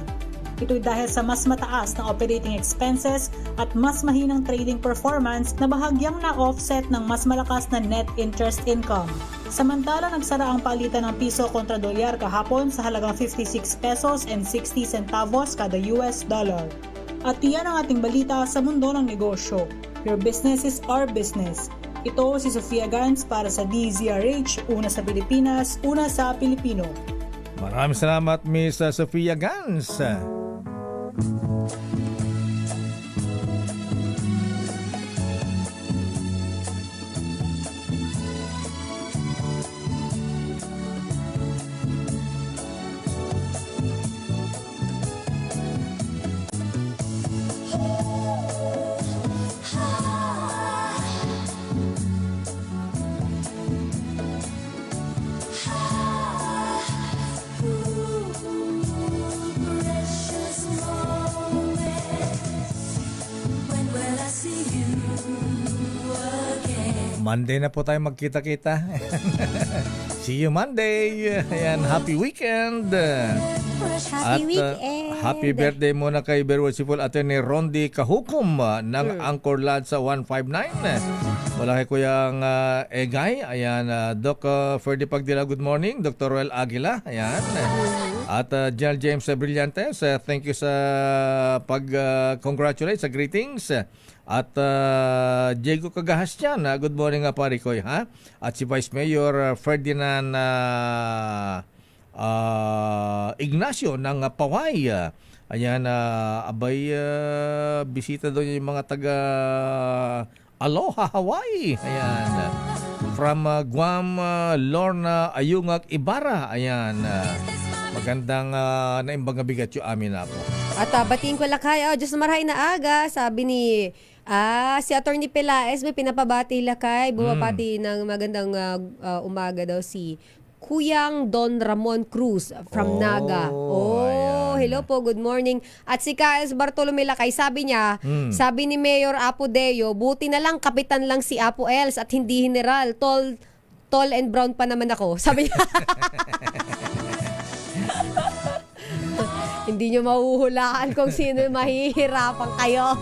Ito'y dahil sa mas mataas na operating expenses at mas mahinang trading performance na bahagyang na-offset ng mas malakas na net interest income. Samantala, nagsara ang palitan ng piso kontra dolyar kahapon sa halagang 56 pesos and 60 centavos kada US dollar. At iyan ang ating balita sa mundo ng negosyo. Your business is our business. Ito si Sofia Gans para sa DZRH, una sa Pilipinas, una sa Pilipino. Maraming salamat, Miss Sofia Gans. Monday na po tayo magkita-kita. See you Monday. Ayan, happy weekend. Happy weekend. Happy birthday muna kay Very Worshipful Attorney Rondi Kahukom ng Angkor Lad sa 159. Wala kay Kuyang Egay. Ayan, Doc Ferdy Pagdila, good morning. Dr. Roel Aguila. Ayan. At General James Brillantes, thank you sa pag-congratulate, sa greetings. At Diego Cagahasyan, good morning pare ko, ha? At si Vice Mayor Ferdinand Ignacio ng Paway. Ayan, bisita doon yung mga taga Aloha, Hawaii. Ayan. From Guam, Lorna Ayungak Ibarra. Ayan. Magandang naimbang bigat yung amin ako. At batiin ko lakay, Diyos marahay na aga, sabi ni si Attorney Pelaez, may pinapabati lakay, bumabati ng magandang umaga daw si Kuyang Don Ramon Cruz from Naga. Hello po, good morning. At si K.S. Bartolome lakay, sabi niya, sabi ni Mayor Apo Deo, buti na lang kapitan lang si Apo Els at hindi general, tall and brown pa naman ako. Sabi niya. Hindi nyo mahuhulaan kung sino mahihirapan kayo.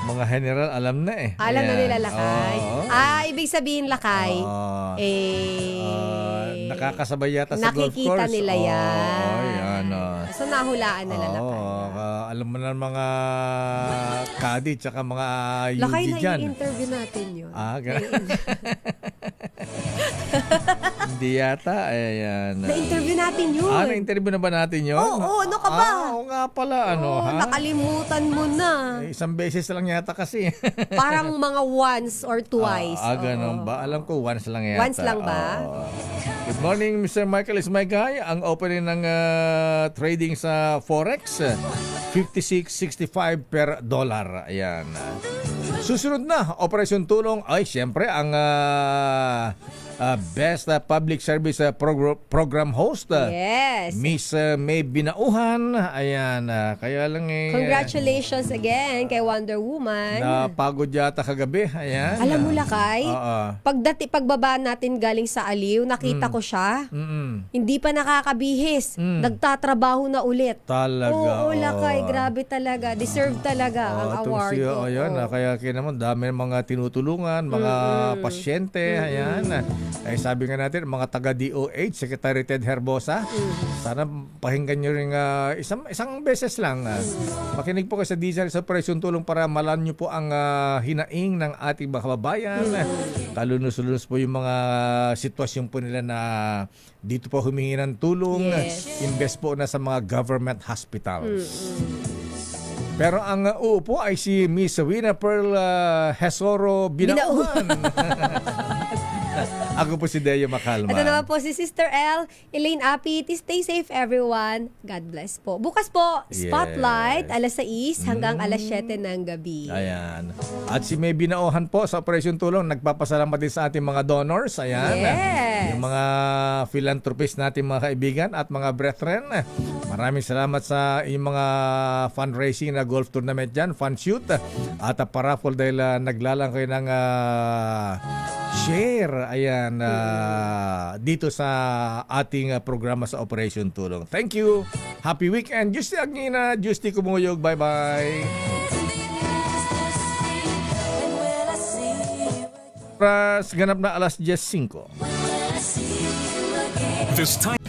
Mga general, alam na eh. Alam na nila lakay. Ibig sabihin lakay. Nakakasabay yata sa golf course. Nakikita nila yan. Yan. So nahulaan nila lakay. Alam mo na mga kadi tsaka mga Lakay UG dyan. na i-interview natin yun. Ganun. Hindi yata. Ayan. Na-interview natin yun. Na-interview na ba natin yun? Oo, ano ka ba? Oo nga pala. Nakalimutan mo na. Isang beses lang yata kasi. Parang mga once or twice. Ganun ba? Alam ko once lang yata. Once lang ba? Good morning, Mr. Michael Ismaygay. Ang opening ng trading sa Forex, 56.65 per dollar. Ayan. Susunod na, Operasyon Tulong ay siyempre ang Best Public Service Program Host. Yes. Miss May Binauhan. Ayan. Kaya lang Congratulations again kay Wonder Woman. Napagod yata kagabi. Ayan. Alam mo lakay, pagbaba natin galing sa Aliw, nakita ko siya. Hindi pa nakakabihis. Nagtatrabaho na ulit. Talaga. Oo, lakay. Grabe talaga. Deserve talaga ang award. Ayan. Kaya naman dami mga tinutulungan, mga pasyente. Ayan. Sabi nga natin, mga taga DOH, Secretary Ted Herbosa, sana pakinggan nyo rin isang beses lang. Makinig po kayo sa DZRH sa Operasyon Tulong para malaman nyo po ang hinaing ng ating mga kababayan. Kalunus-lunus po yung mga sitwasyon po nila na dito po humingi ng tulong. Invest po na sa mga government hospitals. Pero ang uupo ay si Miss Wina Pearl Hesoro Binauhan. Ako po si Deo Macalma. Ito naman po si Sister L, Elaine Apit. Stay safe everyone. God bless po. Bukas po, Spotlight, alas 6 hanggang alas 7 ng gabi. Ayan. At si May Binauhan po sa Operasyon Tulong, nagpapasalamat din sa ating mga donors. Ayan. Yes. Yung mga philanthropists natin, mga kaibigan at mga brethren. Maraming salamat sa inyong mga fundraising na golf tournament dyan, fun shoot. At paraffle dahil naglalang kayo ng share. Ayan, dito sa ating programa sa Operation Tulong. Thank you. Happy weekend. Justi Agnina, Justi Kumuyog. Bye-bye. Ganap na alas 10:05. This time.